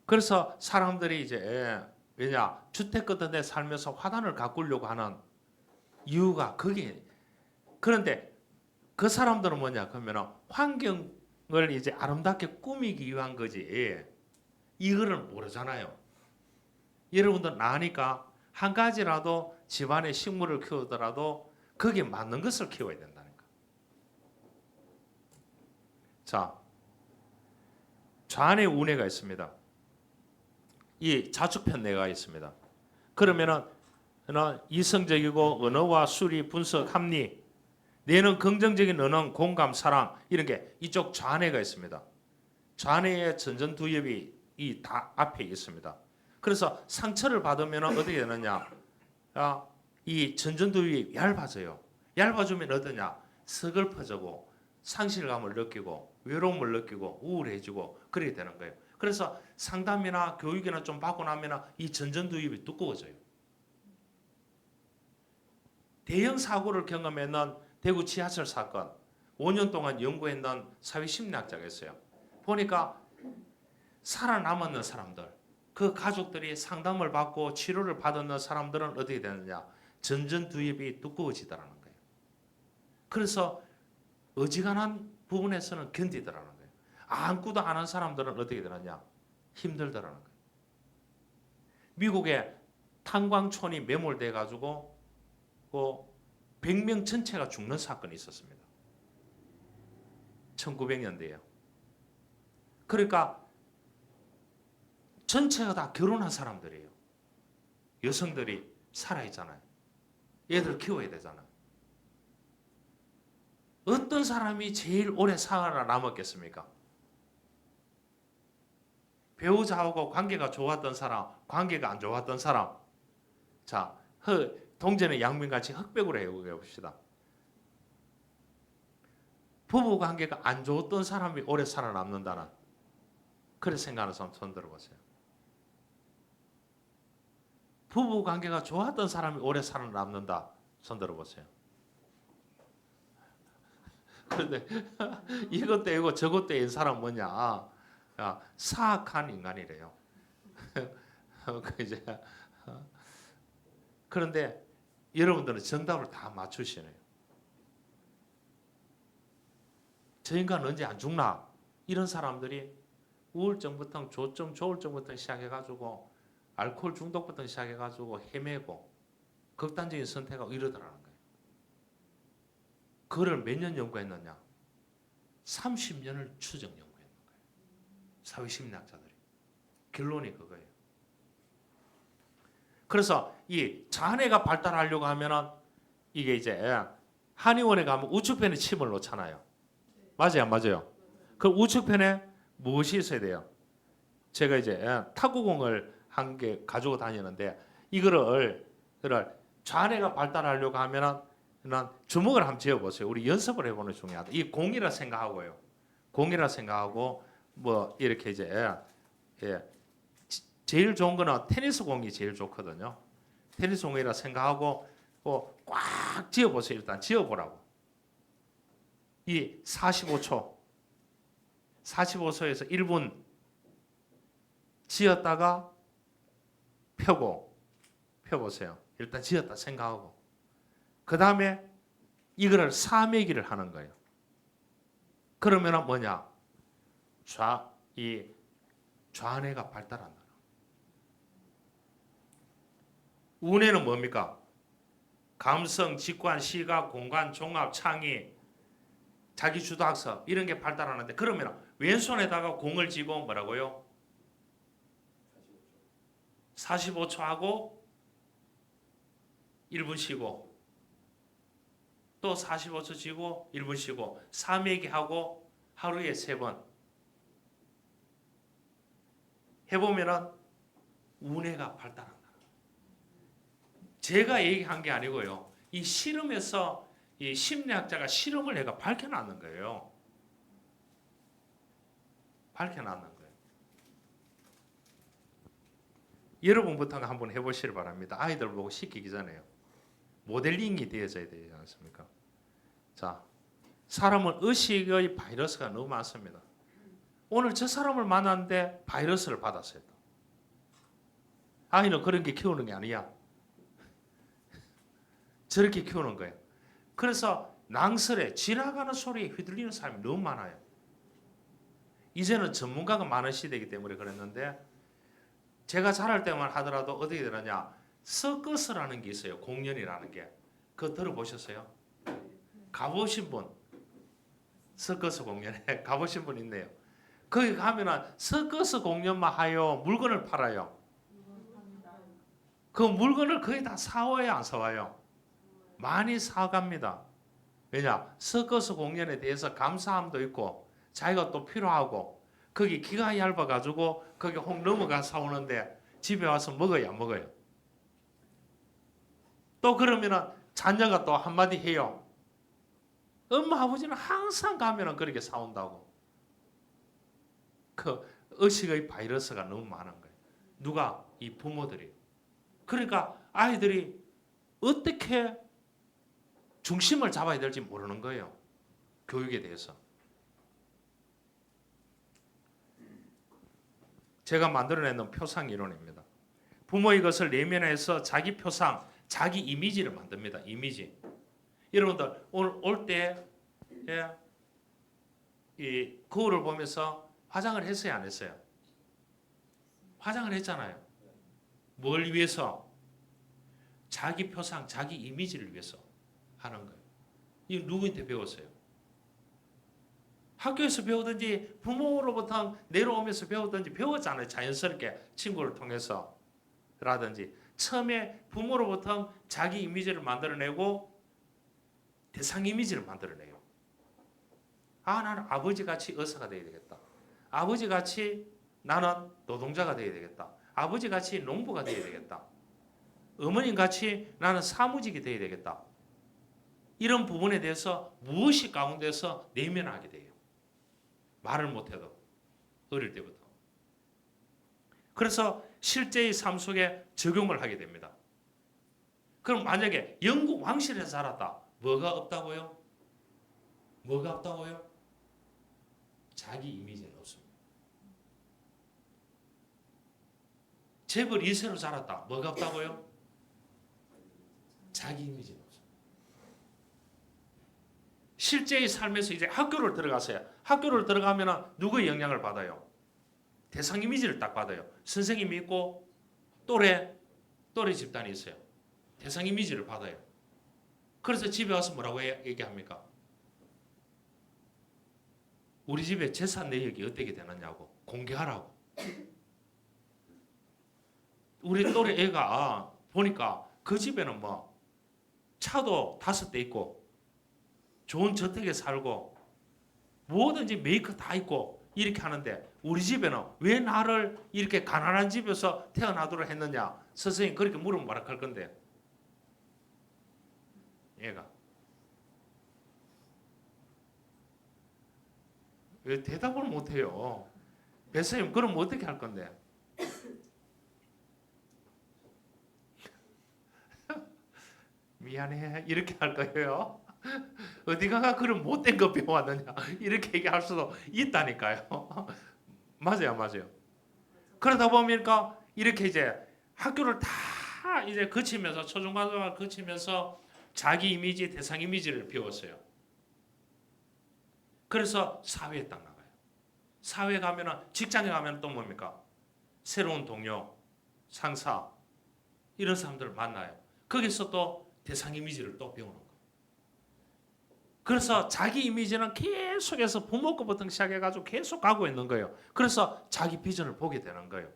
그래서 사람들이 이제 왜냐 주택 같은 데 살면서 화단을 가꾸려고 하는 이유가 그게 그런데 그 사람들은 뭐냐 그러면 환경을 이제 아름답게 꾸미기 위한 거지 이거를 모르잖아요. 여러분들 나니까 한 가지라도 집안에 식물을 키우더라도 거기에 맞는 것을 키워야 된다니까. 자, 좌안에 운해가 있습니다. 이 좌측편 뇌가 있습니다. 그러면은 이성적이고 언어와 수리, 분석, 합리, 뇌는 긍정적인 언어, 공감, 사랑 이런 게 이쪽 좌뇌가 있습니다. 좌뇌의 전전두엽이 이 다 앞에 있습니다. 그래서 상처를 받으면 어떻게 되느냐? 이 전전두엽이 얇아져요. 얇아지면 어떠냐? 서글퍼지고 상실감을 느끼고 외로움을 느끼고 우울해지고 그렇게 되는 거예요. 그래서 상담이나 교육이나 좀 받고 나면 이 전전두엽이 두꺼워져요. 대형 사고를 경험했는 대구 지하철 사건 5년 동안 연구했는 사회심리학자가 있어요. 보니까 살아남았는 사람들 그 가족들이 상담을 받고 치료를 받았는 사람들은 어떻게 되느냐 전전두엽이 두꺼워지더라는 거예요. 그래서 어지간한 부분에서는 견디더라는 거예요. 아무것도 안 한 사람들은 어떻게 되느냐 힘들더라는 거예요. 미국의 탄광촌이 매몰돼 가지고 그 100명 전체가 죽는 사건이 있었습니다. 1900년대에요. 그러니까 전체가 다 결혼한 사람들이에요. 여성들이 살아있잖아요. 얘들 키워야 되잖아요. 어떤 사람이 제일 오래 살아남았겠습니까? 배우자하고 관계가 좋았던 사람, 관계가 안 좋았던 사람. 자, 동전의 양면같이 흑백으로 해봅시다. 부부 관계가 안 좋았던 사람이 오래 살아남는다는 그런 생각하는 사람 손 들어보세요. 부부 관계가 좋았던 사람이 오래 살아남는다. 손 들어보세요. 그런데 이것 때이고 저것 때인 사람 뭐냐? 사악한 인간이래요. 그런데 여러분들은 정답을 다 맞추시네요. 저 인간 언제 안 죽나? 이런 사람들이 우울증부터 조울증부터 시작해가지고 알코올 중독부터 시작해가지고 헤매고 극단적인 선택하고 이러더라는 거예요. 그걸 몇 년 연구했느냐? 30년을 추적 연구했는 거예요. 사회심리학자들이. 결론이 그거예요. 그래서 이 자뇌가 발달하려고 하면은 이게 이제 한의원에 가면 우측편에 침을 놓잖아요. 맞아요, 안 맞아요? 그 우측편에 무엇이 있어야 돼요? 제가 이제 탁구공을 한 개 가지고 다니는데 이거를 좌뇌가 발달하려고 하면은 주먹을 한번 쥐어보세요. 우리 연습을 해보는 게 중요하다. 이 공이라 생각하고요. 공이라 생각하고 뭐 이렇게 이제 제일 좋은 거는 테니스 공이 제일 좋거든요. 테니스 공이라 생각하고 꽉 쥐어보세요. 일단 쥐어보라고. 이 45초에서 1분 쥐었다가 펴보세요. 일단 쥐었다 생각하고 그 다음에 이거를 사매기를 하는 거예요. 그러면 뭐냐? 좌뇌가 발달한다. 우뇌는 뭡니까? 감성, 직관, 시각, 공간, 종합, 창의, 자기주도학습 이런 게 발달하는데 그러면 왼손에다가 공을 쥐고 뭐라고요? 45초 하고 1분 쉬고 또 45초 쥐고 1분 쉬고 3회기 하고 하루에 3번 해보면은 우뇌가 발달한다. 제가 얘기한 게 아니고요. 이 실험에서 이 심리학자가 실험을 해가 밝혀놨는 거예요. 밝혀놨는 거예요. 여러분부터 한번 해보시길 바랍니다. 아이들 보고 시키기 전에요. 모델링이 되어져야 되지 않습니까? 자, 사람은 의식의 바이러스가 너무 많습니다. 오늘 저 사람을 만났는데 바이러스를 받았어요. 아이는 그런 게 키우는 게 아니야. 저렇게 키우는 거예요. 그래서 낭설에 지나가는 소리에 휘둘리는 사람이 너무 많아요. 이제는 전문가가 많은 시대이기 때문에 그랬는데 제가 자랄 때만 하더라도 어떻게 되느냐? 서커스라는 게 있어요. 공연이라는 게. 그거 들어보셨어요? 가보신 분? 서커스 공연에 가보신 분 있네요. 거기 가면은 서커스 공연만 하여 물건을 팔아요. 그 물건을 거의 다 사와요, 안 사와요? 많이 사갑니다. 왜냐? 서커스 공연에 대해서 감사함도 있고 자기가 또 필요하고 거기 기가 얇아가지고 거기 혹 넘어가 사오는데 집에 와서 먹어야 안 먹어요. 또 그러면은 자녀가 또 한마디 해요. 엄마 아버지는 항상 가면은 그렇게 사온다고. 그 의식의 바이러스가 너무 많은 거예요. 누가? 이 부모들이. 그러니까 아이들이 어떻게 중심을 잡아야 될지 모르는 거예요. 교육에 대해서. 제가 만들어내는 표상 이론입니다. 부모의 것을 내면해서 자기 표상, 자기 이미지를 만듭니다. 이미지. 여러분들 오늘 올 때 이 거울을 보면서 화장을 했어요, 안 했어요? 화장을 했잖아요. 뭘 위해서? 자기 표상, 자기 이미지를 위해서 하는 거예요. 이 누구한테 배웠어요? 학교에서 배우든지 부모로부터 내려오면서 배우든지 배웠잖아요. 자연스럽게 친구를 통해서 라든지 처음에 부모로부터 자기 이미지를 만들어내고 대상 이미지를 만들어내요. 나는 아버지같이 의사가 되어야 되겠다. 아버지같이 나는 노동자가 되어야 되겠다. 아버지같이 농부가 되어야 되겠다. 어머님같이 나는 사무직이 되어야 되겠다. 이런 부분에 대해서 무엇이 가운데서 내면하게 돼요. 말을 못해도 어릴 때부터. 그래서 실제의 삶 속에 적용을 하게 됩니다. 그럼 만약에 영국 왕실에서 살았다. 뭐가 없다고요? 뭐가 없다고요? 자기 이미지는 없습니다. 재벌 2세로 자랐다. 뭐가 없다고요? 자기 이미지는 없습니다. 실제의 삶에서 이제 학교를 들어가세요. 학교를 들어가면 누구의 영향을 받아요? 대상 이미지를 딱 받아요. 선생님이 있고 또래 집단이 있어요. 대상 이미지를 받아요. 그래서 집에 와서 뭐라고 얘기합니까? 우리 집에 재산 내역이 어떻게 되느냐고 공개하라고. 우리 또래 애가 보니까 그 집에는 뭐 차도 5대 있고 좋은 저택에 살고 뭐든지 메이커 다 있고 이렇게 하는데 우리 집에는 왜 나를 이렇게 가난한 집에서 태어나도록 했느냐? 선생님 그렇게 물으면 뭐라 할 건데 얘가 왜 대답을 못해요? 배선생님 그럼 어떻게 할 건데? 미안해 이렇게 할 거예요. 어디가 그런 못된 거 배워왔느냐 이렇게 얘기할 수도 있다니까요. 맞아요. 그러다 보니까 이렇게 이제 학교를 다 이제 거치면서 초중고등학교를 거치면서 자기 이미지, 대상 이미지를 배웠어요. 그래서 사회에 딱 나가요. 사회에 가면은 직장에 가면 또 뭡니까? 새로운 동료, 상사 이런 사람들을 만나요. 거기서 또 대상 이미지를 또 배우는 거예요. 그래서 자기 이미지는 계속해서 부모 것부터 시작해가지고 계속 가고 있는 거예요. 그래서 자기 비전을 보게 되는 거예요.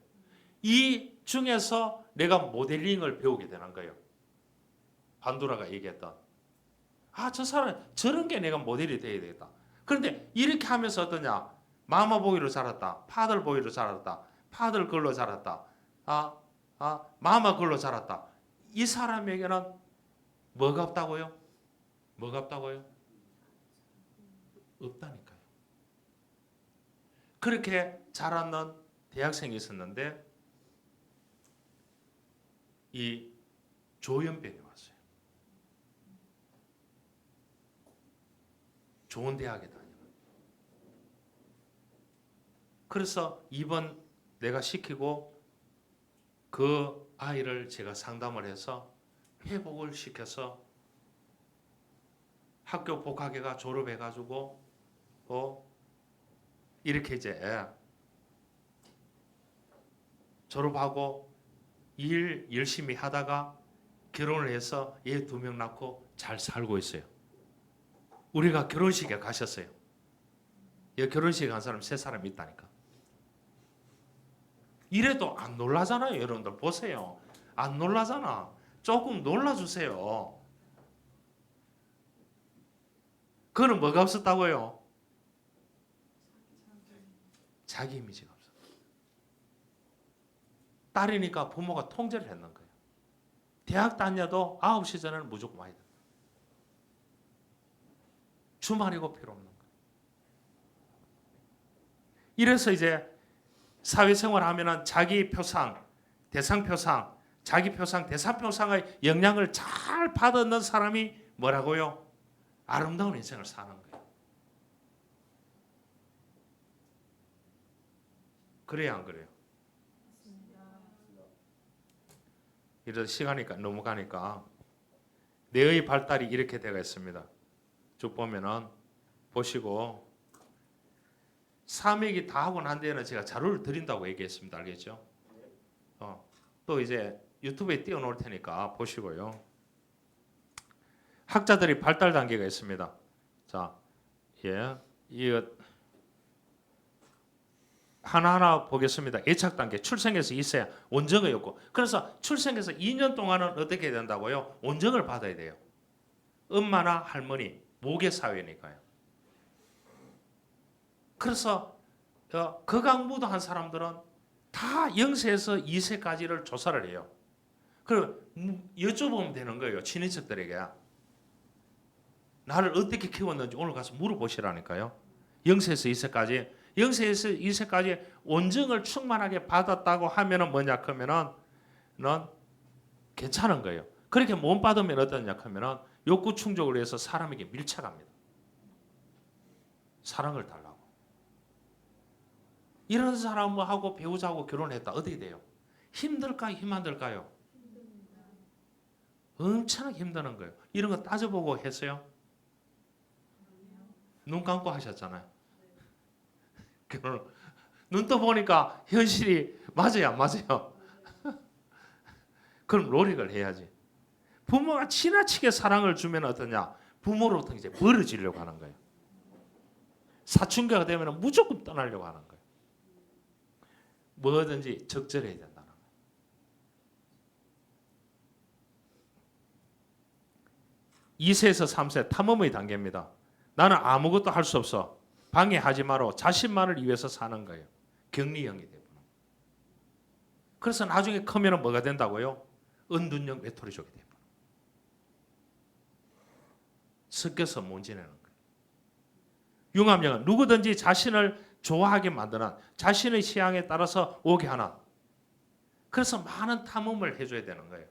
이 중에서 내가 모델링을 배우게 되는 거예요. 반두라가 얘기했던 저 사람 저런 게 내가 모델이 돼야 되겠다. 그런데 이렇게 하면서 어떠냐? 마마 보이로 자랐다. 파들 보이로 자랐다. 파들 걸로 자랐다. 마마 걸로 자랐다. 이 사람에게는 뭐가 없다고요? 뭐가 없다고요? 없다니까요. 그렇게 자랐는 대학생이 있었는데 이 조현병이 왔어요. 좋은 대학에 다니는. 그래서 입원 내가 시키고 그 아이를 제가 상담을 해서 회복을 시켜서 학교 복학해가 졸업해가지고 이렇게 이제 졸업하고 일 열심히 하다가 결혼을 해서 애 2명 낳고 잘 살고 있어요. 우리가 결혼식에 가셨어요. 여기 결혼식에 간 사람 3사람 있다니까. 이래도 안 놀라잖아요. 여러분들 보세요. 안 놀라잖아. 조금 놀라주세요. 그거는 뭐가 없었다고요? 자기 이미지가 없어. 딸이니까 부모가 통제를 했는 거예요. 대학 다녀도 9시 전에는 무조건 와야 돼. 주말이고 필요 없는 거예요. 이래서 이제 사회생활 하면은 자기 표상, 대상 표상, 자기 표상, 대상 표상의 영향을 잘 받았는 사람이 뭐라고요? 아름다운 인생을 사는 거예요. 그래야 안 그래요? 이런 시간이 넘어가니까 뇌의 발달이 이렇게 되어 있습니다. 쭉 보면은 보시고 삼액이 다 하고 난 뒤에는 제가 자료를 드린다고 얘기했습니다. 알겠죠? 또 이제 유튜브에 띄워놓을 테니까 보시고요. 학자들이 발달 단계가 있습니다. 자, 이 하나하나 보겠습니다. 예착 단계, 출생에서 2세 원정이 없고, 그래서 출생에서 2년 동안은 어떻게 된다고요? 원정을 받아야 돼요. 엄마나 할머니, 모계 사회니까요. 그래서 거강무도한 사람들은 다 0세에서 2세까지를 조사를 해요. 그리고 여쭤보면 되는 거예요. 친인척들에게. 나를 어떻게 키웠는지 오늘 가서 물어보시라니까요. 0세에서 2세까지. 0세에서 2세까지 원정을 충만하게 받았다고 하면은 뭐냐 하면은 넌 괜찮은 거예요. 그렇게 못 받으면 어떠냐 하면은 욕구 충족을 위해서 사람에게 밀착합니다. 사랑을 달라고. 이런 사람하고 배우자하고 결혼했다. 어떻게 돼요? 힘들까요? 힘 안 들까요? 엄청나게 힘드는 거예요. 이런 거 따져보고 했어요? 눈 감고 하셨잖아요. 눈 떠 보니까 현실이 맞아요, 안 맞아요? 그럼 노력을 해야지. 부모가 지나치게 사랑을 주면 어떠냐? 부모로부터 이제 멀어지려고 하는 거예요. 사춘기가 되면 무조건 떠나려고 하는 거예요. 뭐든지 적절해야 된다는 거예요. (2세에서 3세) 탐험의 단계입니다. 나는 아무것도 할 수 없어. 방해하지 마라. 자신만을 위해서 사는 거예요. 격리형이 되고. 그래서 나중에 크면 뭐가 된다고요? 은둔형 외톨이족이 되고. 섞여서 못 지내는 거예요. 융합형은 누구든지 자신을 좋아하게 만드는, 자신의 취향에 따라서 오게 하는. 그래서 많은 탐험을 해줘야 되는 거예요.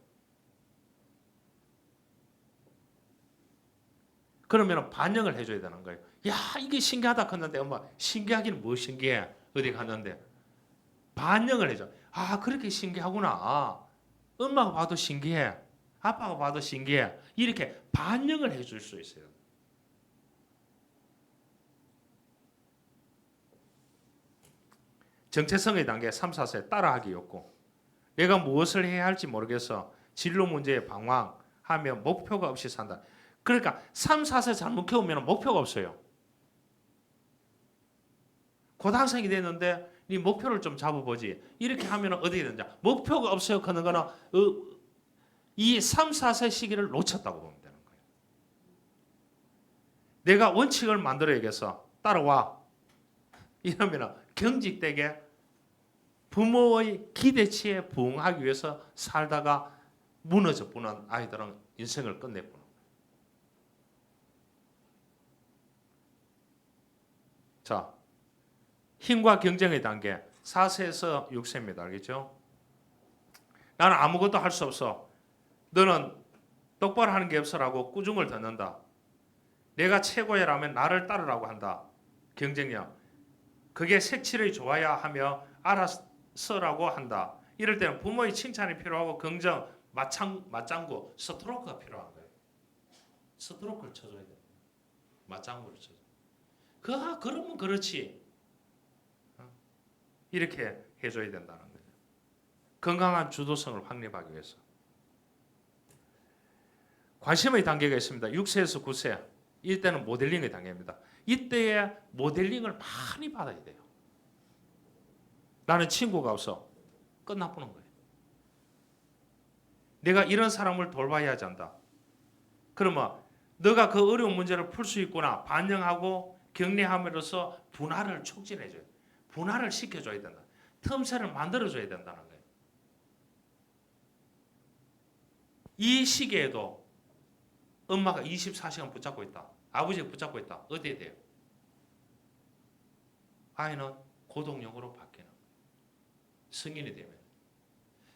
그러면 반영을 해줘야 되는 거예요. 야, 이게 신기하다 했는데 엄마, 신기하기는 뭐 신기해? 어디 갔는데 반영을 해줘. 아, 그렇게 신기하구나. 엄마가 봐도 신기해. 아빠가 봐도 신기해. 이렇게 반영을 해줄 수 있어요. 정체성의 단계 3, 4세 따라하기 없고, 내가 무엇을 해야 할지 모르겠어. 진로 문제에 방황하며 목표가 없이 산다. 그러니까 3, 4세 잘못 키우면 목표가 없어요. 고등학생이 됐는데 네 목표를 좀 잡아보지. 이렇게 하면 어떻게 되냐. 목표가 없어요. 그런 거는 이 3, 4세 시기를 놓쳤다고 보면 되는 거예요. 내가 원칙을 만들어야겠어. 따라와. 이러면 경직되게 부모의 기대치에 부응하기 위해서 살다가 무너져 보는 아이들은 인생을 끝내보는 거예요. 자, 힘과 경쟁의 단계 4세에서 6세입니다. 알겠죠? 나는 아무것도 할 수 없어. 너는 똑바로 하는 게 없어라고 꾸중을 듣는다. 내가 최고야라면 나를 따르라고 한다. 경쟁력. 그게 색칠이 좋아야 하며 알았어라고 한다. 이럴 때는 부모의 칭찬이 필요하고 긍정, 맞장구, 스트로크가 필요한 거예요. 스트로크를 쳐줘야 돼요. 맞장구를 쳐줘. 그러면 그렇지. 이렇게 해줘야 된다는 거죠. 건강한 주도성을 확립하기 위해서. 관심의 단계가 있습니다. 6세에서 9세. 이때는 모델링의 단계입니다. 이때에 모델링을 많이 받아야 돼요. 나는 친구가 없어. 끝나보는 거예요. 내가 이런 사람을 돌봐야 하지 않다. 그러면 너가 그 어려운 문제를 풀 수 있구나. 반영하고 격려함으로써 분할을 촉진해줘요. 분할을 시켜줘야 된다. 틈새를 만들어줘야 된다는 거예요. 이 시기에도 엄마가 24시간 붙잡고 있다. 아버지가 붙잡고 있다. 어디에 돼요? 아이는 고동력으로 바뀌는 거예요. 성인이 되면.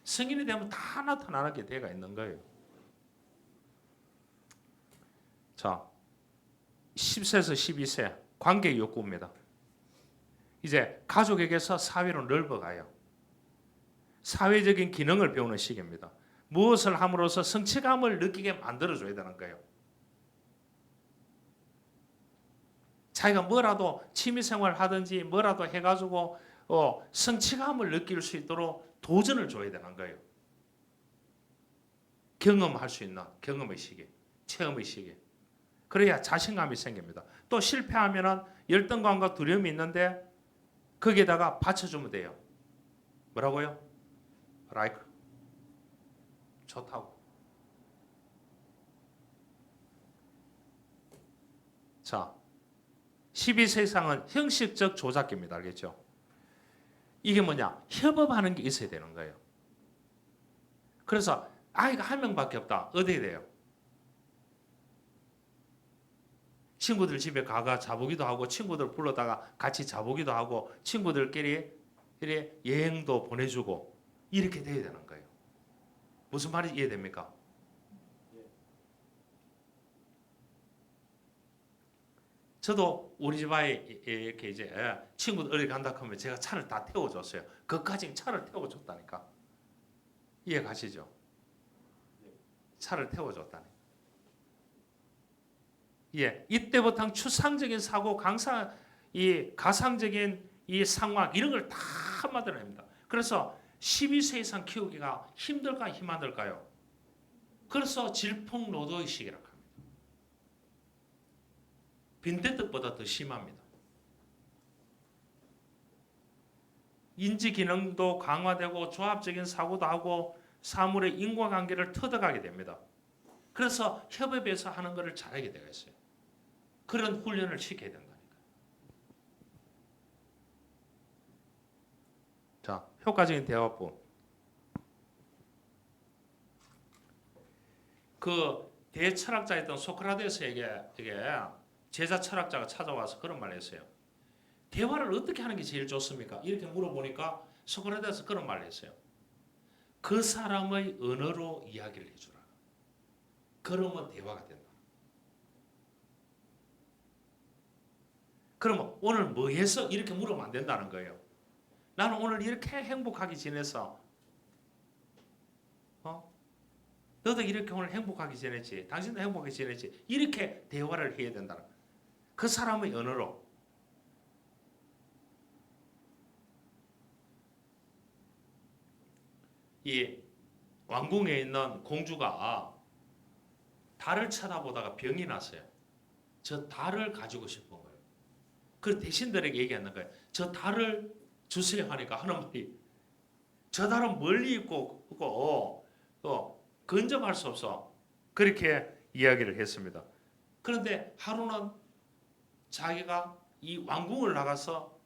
성인이 되면 다 나타나게 돼가 있는 거예요. 자, 10세에서 12세 관계 욕구입니다. 이제 가족에게서 사회로 넓어가요. 사회적인 기능을 배우는 시기입니다. 무엇을 함으로써 성취감을 느끼게 만들어줘야 되는 거예요. 자기가 뭐라도 취미생활 하든지 뭐라도 해가지고 성취감을 느낄 수 있도록 도전을 줘야 되는 거예요. 경험할 수 있는 경험의 시기, 체험의 시기. 그래야 자신감이 생깁니다. 또 실패하면은 열등감과 두려움이 있는데 거기에다가 받쳐주면 돼요. 뭐라고요? like. 좋다고. 자, 12세 이상은 형식적 조작기입니다. 알겠죠? 이게 뭐냐? 협업하는 게 있어야 되는 거예요. 그래서 아이가 한 명밖에 없다. 어떻게 돼요? 친구들 집에 가가 자보기도 하고 친구들 불러다가 같이 자보기도 하고 친구들끼리 이래 여행도 보내주고 이렇게 돼야 되는 거예요. 무슨 말인지 이해됩니까? 저도 우리 집 아이 이렇게 이제 친구들 어디 간다 하면 제가 차를 다 태워줬어요. 그까지 차를 태워줬다니까. 이해 가시죠? 차를 태워줬다니. 예, 이때부터 추상적인 사고, 이 가상적인 이 상황 이런 걸 다 만들어냅니다. 그래서 12세 이상 키우기가 힘들까 힘 안 들까요? 그래서 질풍노도의식이라고 합니다. 빈대떡보다 더 심합니다. 인지 기능도 강화되고 조합적인 사고도 하고 사물의 인과관계를 터득하게 됩니다. 그래서 협업에서 하는 것을 잘하게 되어 있어요. 그런 훈련을 시켜야 된다니까. 자, 효과적인 대화법. 그 대철학자였던 소크라테스에게 제자 철학자가 찾아와서 그런 말을 했어요. 대화를 어떻게 하는 게 제일 좋습니까? 이렇게 물어보니까 소크라테스 그런 말을 했어요. 그 사람의 언어로 이야기를 해주라. 그러면 대화가 된다. 그러면 오늘 뭐 해서 이렇게 물으면 안 된다는 거예요. 나는 오늘 이렇게 행복하게 지냈어. 너도 이렇게 오늘 행복하게 지냈지. 당신도 행복하게 지냈지. 이렇게 대화를 해야 된다는 거예요. 그 사람의 언어로. 이 왕궁에 있는 공주가 달을 쳐다보다가 병이 났어요. 저 달을 가지고 싶은 거예요. 그 대신들에게 얘기하는 거예요. 저 달을 주세요 하니까 하나님이 저 달은 멀리 있고 또 근접할 수 없어. 그렇게 이야기를 했습니다. 그런데 하루는 자기가 이 왕궁을 나가서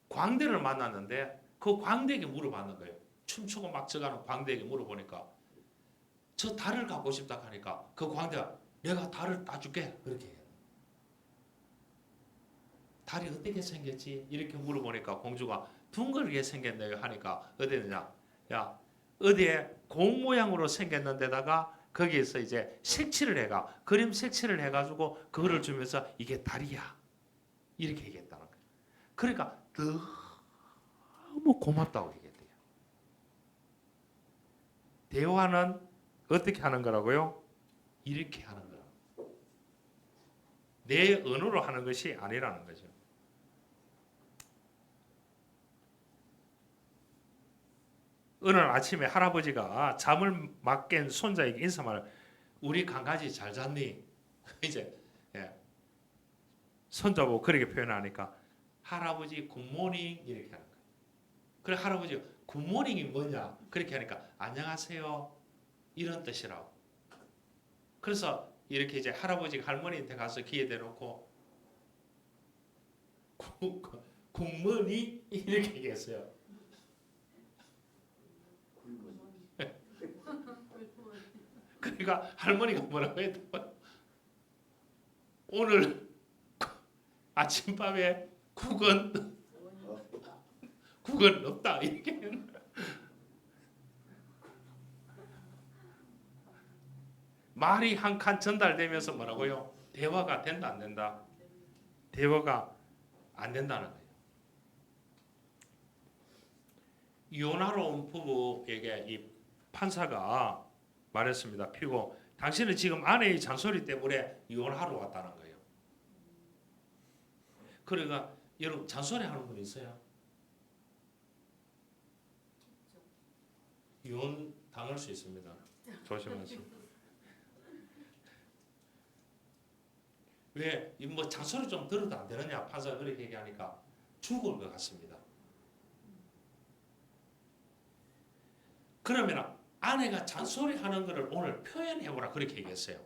광대를 만났는데 그 광대에게 물어봤는 거예요. 춤추고 막 저가는 광대에게 물어보니까 저 달을 갖고 싶다 하니까 그 광대가 내가 달을 따줄게 그렇게 해요. 달이 어떻게 생겼지? 이렇게 물어보니까 공주가 둥글게 생겼네요 하니까 어디냐? 야 어디에 공 모양으로 생겼는데다가 거기에서 이제 색칠을 해가 그림 색칠을 해가지고 그거를 주면서 이게 달이야 이렇게 얘기했다는 거예요. 그러니까 너무 고맙다고 얘기했대요. 대화는 어떻게 하는 거라고요? 이렇게 하는 거라고. 내 언어로 하는 것이 아니라는 거죠. 어느 아침에 할아버지가 잠을 막 깬 손자에게 인사말을 우리 강아지 잘 잤니? 이제 손자보고 그렇게 표현하니까 할아버지 굿모닝 이렇게 하는 거예요. 그래 할아버지가 굿모닝이 뭐냐? 그렇게 하니까 안녕하세요 이런 뜻이라고. 그래서 이렇게 이제 할아버지가 할머니한테 가서 기회 대놓고 굿모닝 이렇게 얘기했어요. 그러니까 할머니가 뭐라고 했다고 오늘 아침밥에 국은 없다 이렇게 말이 한 칸 전달되면서 뭐라고요? 대화가 된다 안 된다? 대화가 안 된다는 거예요. 이혼하러 온 부부에게 이 판사가 말했습니다. 피고 당신은 지금 아내의 잔소리 때문에 이혼하러 왔다는 거예요. 그러니까 여러분 잔소리 하는 분 있어요? 이혼 당할 수 있습니다. 조심하세요. 왜? 뭐 잔소리 좀 들어도 안 되느냐? 판사가 그렇게 얘기하니까 죽을 것 같습니다. 그러면 아내가 잔소리하는 것을 오늘 표현해보라 그렇게 얘기했어요.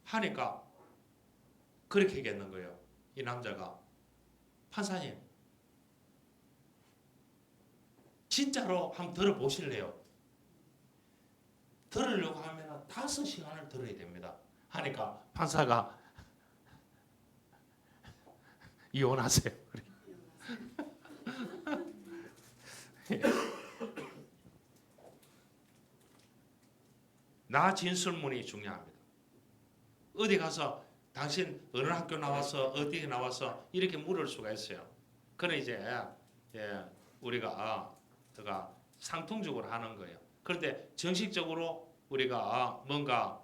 하니까 그렇게 얘기했는 거예요. 이 남자가 판사님 진짜로 한번 들어보실래요? 들으려고 하면 5시간을 들어야 됩니다. 하니까 판사가 이혼하세요. 나 진술문이 중요합니다. 어디 가서 당신 어느 학교 나와서 어디 나와서 이렇게 물을 수가 있어요. 그래 이제 우리가 상통적으로 하는 거예요. 그런데 정식적으로 우리가 뭔가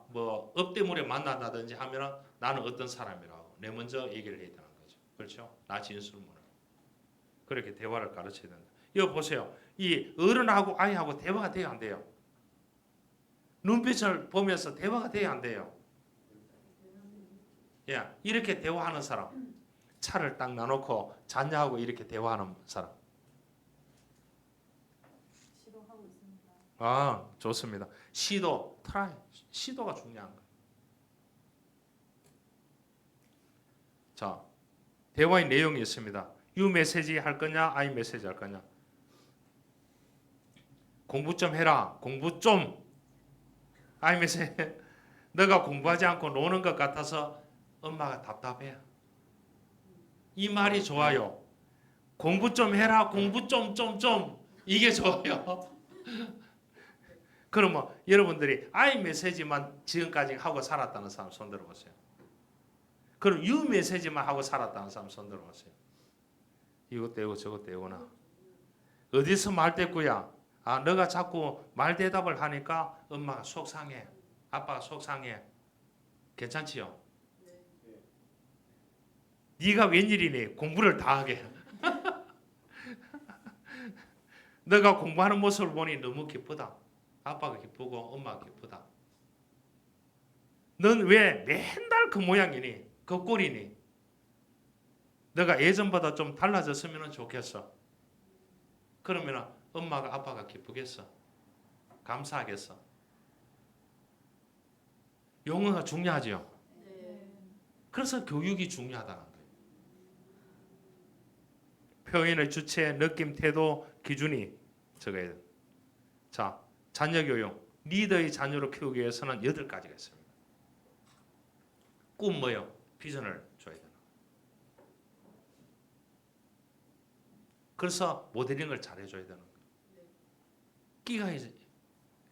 뭐 업 때문에 만난다든지 하면은 나는 어떤 사람이라고 내 먼저 얘기를 해야 되는 거죠. 그렇죠? 나 진술문을 그렇게 대화를 가르쳐야 된다. 여기 보세요. 이 어른하고 아이하고 대화가 돼야 안 돼요. 눈빛을 보면서 대화가 돼야 안 돼요. 예, 이렇게 대화하는 사람, 차를 딱 놔놓고 잤냐고 이렇게 대화하는 사람. 시도하고 있습니다. 아, 좋습니다. 시도가 중요한 거예요. 자, 대화의 내용이 있습니다. 유 메시지 할 거냐, 아이 메시지 할 거냐. 공부 좀 해라. 공부 좀. 아이 메시지. 너가 공부하지 않고 노는 것 같아서 엄마가 답답해. 이 말이 좋아요. 공부 좀 해라. 공부 좀. 이게 좋아요. 그러면 여러분들이 아이 메시지만 지금까지 하고 살았다는 사람 손 들어보세요. 그럼 유 메시지만 하고 살았다는 사람 손 들어보세요. 이것 떼고 저것 떼고나. 어디서 말 떼고야? 너가 자꾸 말 대답을 하니까 엄마가 속상해. 아빠가 속상해. 괜찮지요? 네가 웬일이니? 공부를 다 하게. 너가 공부하는 모습을 보니 너무 기쁘다. 아빠가 기쁘고 엄마가 기쁘다. 넌 왜 맨날 그 모양이니? 그 꼴이니? 너가 예전보다 좀 달라졌으면 좋겠어. 그러면 엄마가 아빠가 기쁘겠어. 감사하겠어. 용어가 중요하죠. 그래서 교육이 중요하다는 거예요. 표현의 주체, 느낌, 태도, 기준이 적어야 돼요. 자, 자녀 교육. 리더의 자녀로 키우기 위해서는 8가지가 있습니다. 꿈 뭐요? 비전을 줘야 되는. 그래서 모델링을 잘해줘야 되는 거예요.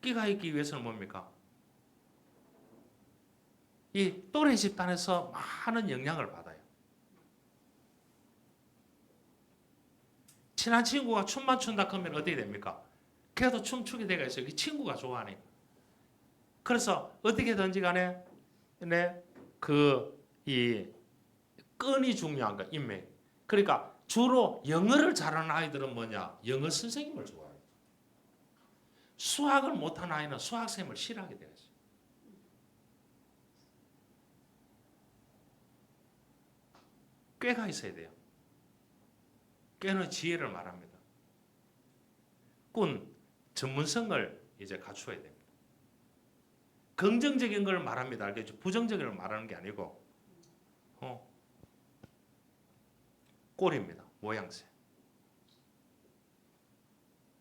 끼가 있기 위해서는 뭡니까? 이 또래 집단에서 많은 영향을 받아요. 친한 친구가 춤만 춘다 그러면 어떻게 됩니까? 걔도 춤추게 되어 있어요. 그 친구가 좋아하니까. 그래서 어떻게든지 간에 이 끈이 중요한 거야. 인맥. 그러니까 주로 영어를 잘하는 아이들은 뭐냐? 영어 선생님을 좋아해요. 수학을 못하는 아이는 수학 선생님을 싫어하게 되어 있어요. 꾀가 있어야 돼요. 꾀는 지혜를 말합니다. 꾼, 전문성을 이제 갖추어야 됩니다. 긍정적인 걸 말합니다. 알겠죠? 부정적인 걸 말하는 게 아니고 꼴입니다. 모양새.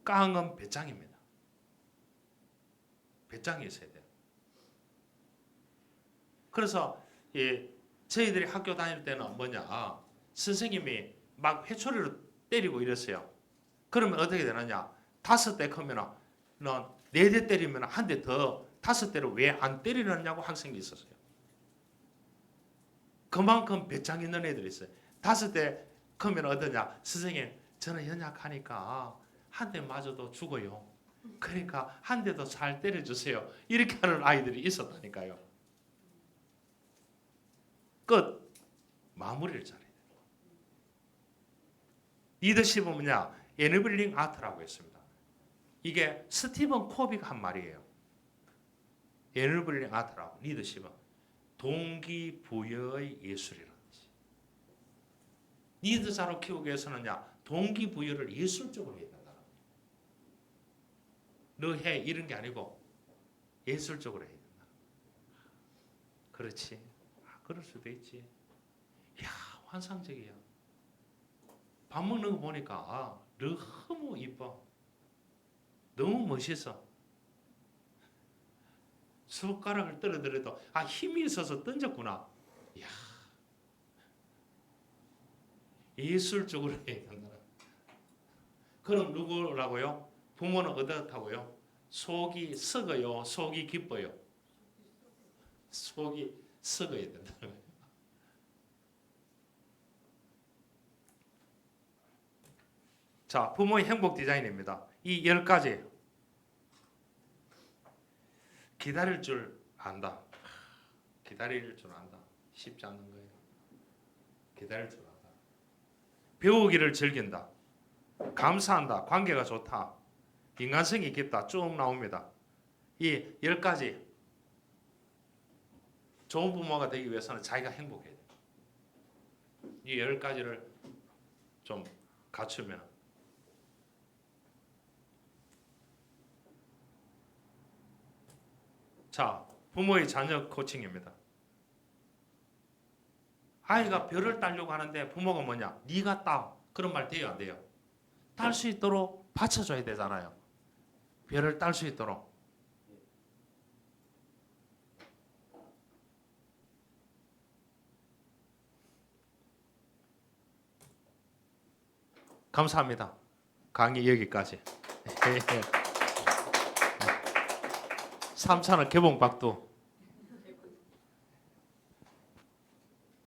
깡은 배짱입니다. 배짱이 있어야 돼요. 그래서 저희들이 학교 다닐 때는 뭐냐? 선생님이 막 회초리로 때리고 이랬어요. 그러면 어떻게 되느냐? 5대 크면 넌 4대 때리면 한 대 더 5대를 왜 안 때리느냐고 학생이 있었어요. 그만큼 배짱 있는 애들이 있어요. 5대 크면 어떠냐? 선생님 저는 연약하니까 한 대 맞아도 죽어요. 그러니까 한 대도 잘 때려주세요. 이렇게 하는 아이들이 있었다니까요. 끝. 마무리를 잘해야 돼요. 리더십은 뭐냐? 에너블링 아트라고 했습니다. 이게 스티븐 코비가 한 말이에요. 에너블링 아트라고 리더십은 동기부여의 예술이라는 거지. 리더자로 키우기 위해서는요, 동기부여를 예술적으로 해야 된다. 너 해 이런 게 아니고 예술적으로 해야 된다. 그렇지. 그럴 수도 있지. 야, 환상적이야. 밥 먹는 거 보니까 너무 이뻐. 너무 멋있어. 숟가락을 떨어뜨려도 힘이 있어서 던졌구나. 이야, 예술적으로 해야 된다. 그럼 누구라고요? 부모는 어떻다고요? 속이 썩어요? 속이 기뻐요? 속이 썩어야 된다는 거예요. 자, 부모의 행복 디자인입니다. 이 10가지. 기다릴 줄 안다. 기다릴 줄 안다. 쉽지 않은 거예요. 기다릴 줄 안다. 배우기를 즐긴다. 감사한다. 관계가 좋다. 인간성이 깊다. 쭉 나옵니다. 이 10가지. 좋은 부모가 되기 위해서는 자기가 행복해야 돼요. 이 10가지를 좀 갖추면. 자, 부모의 자녀 코칭입니다. 아이가 별을 따려고 하는데 부모가 뭐냐? 네가 따. 그런 말 돼요, 안 돼요? 딸 수 있도록 받쳐줘야 되잖아요. 별을 딸 수 있도록. 감사합니다. 강의 여기까지. 3차는 개봉박두.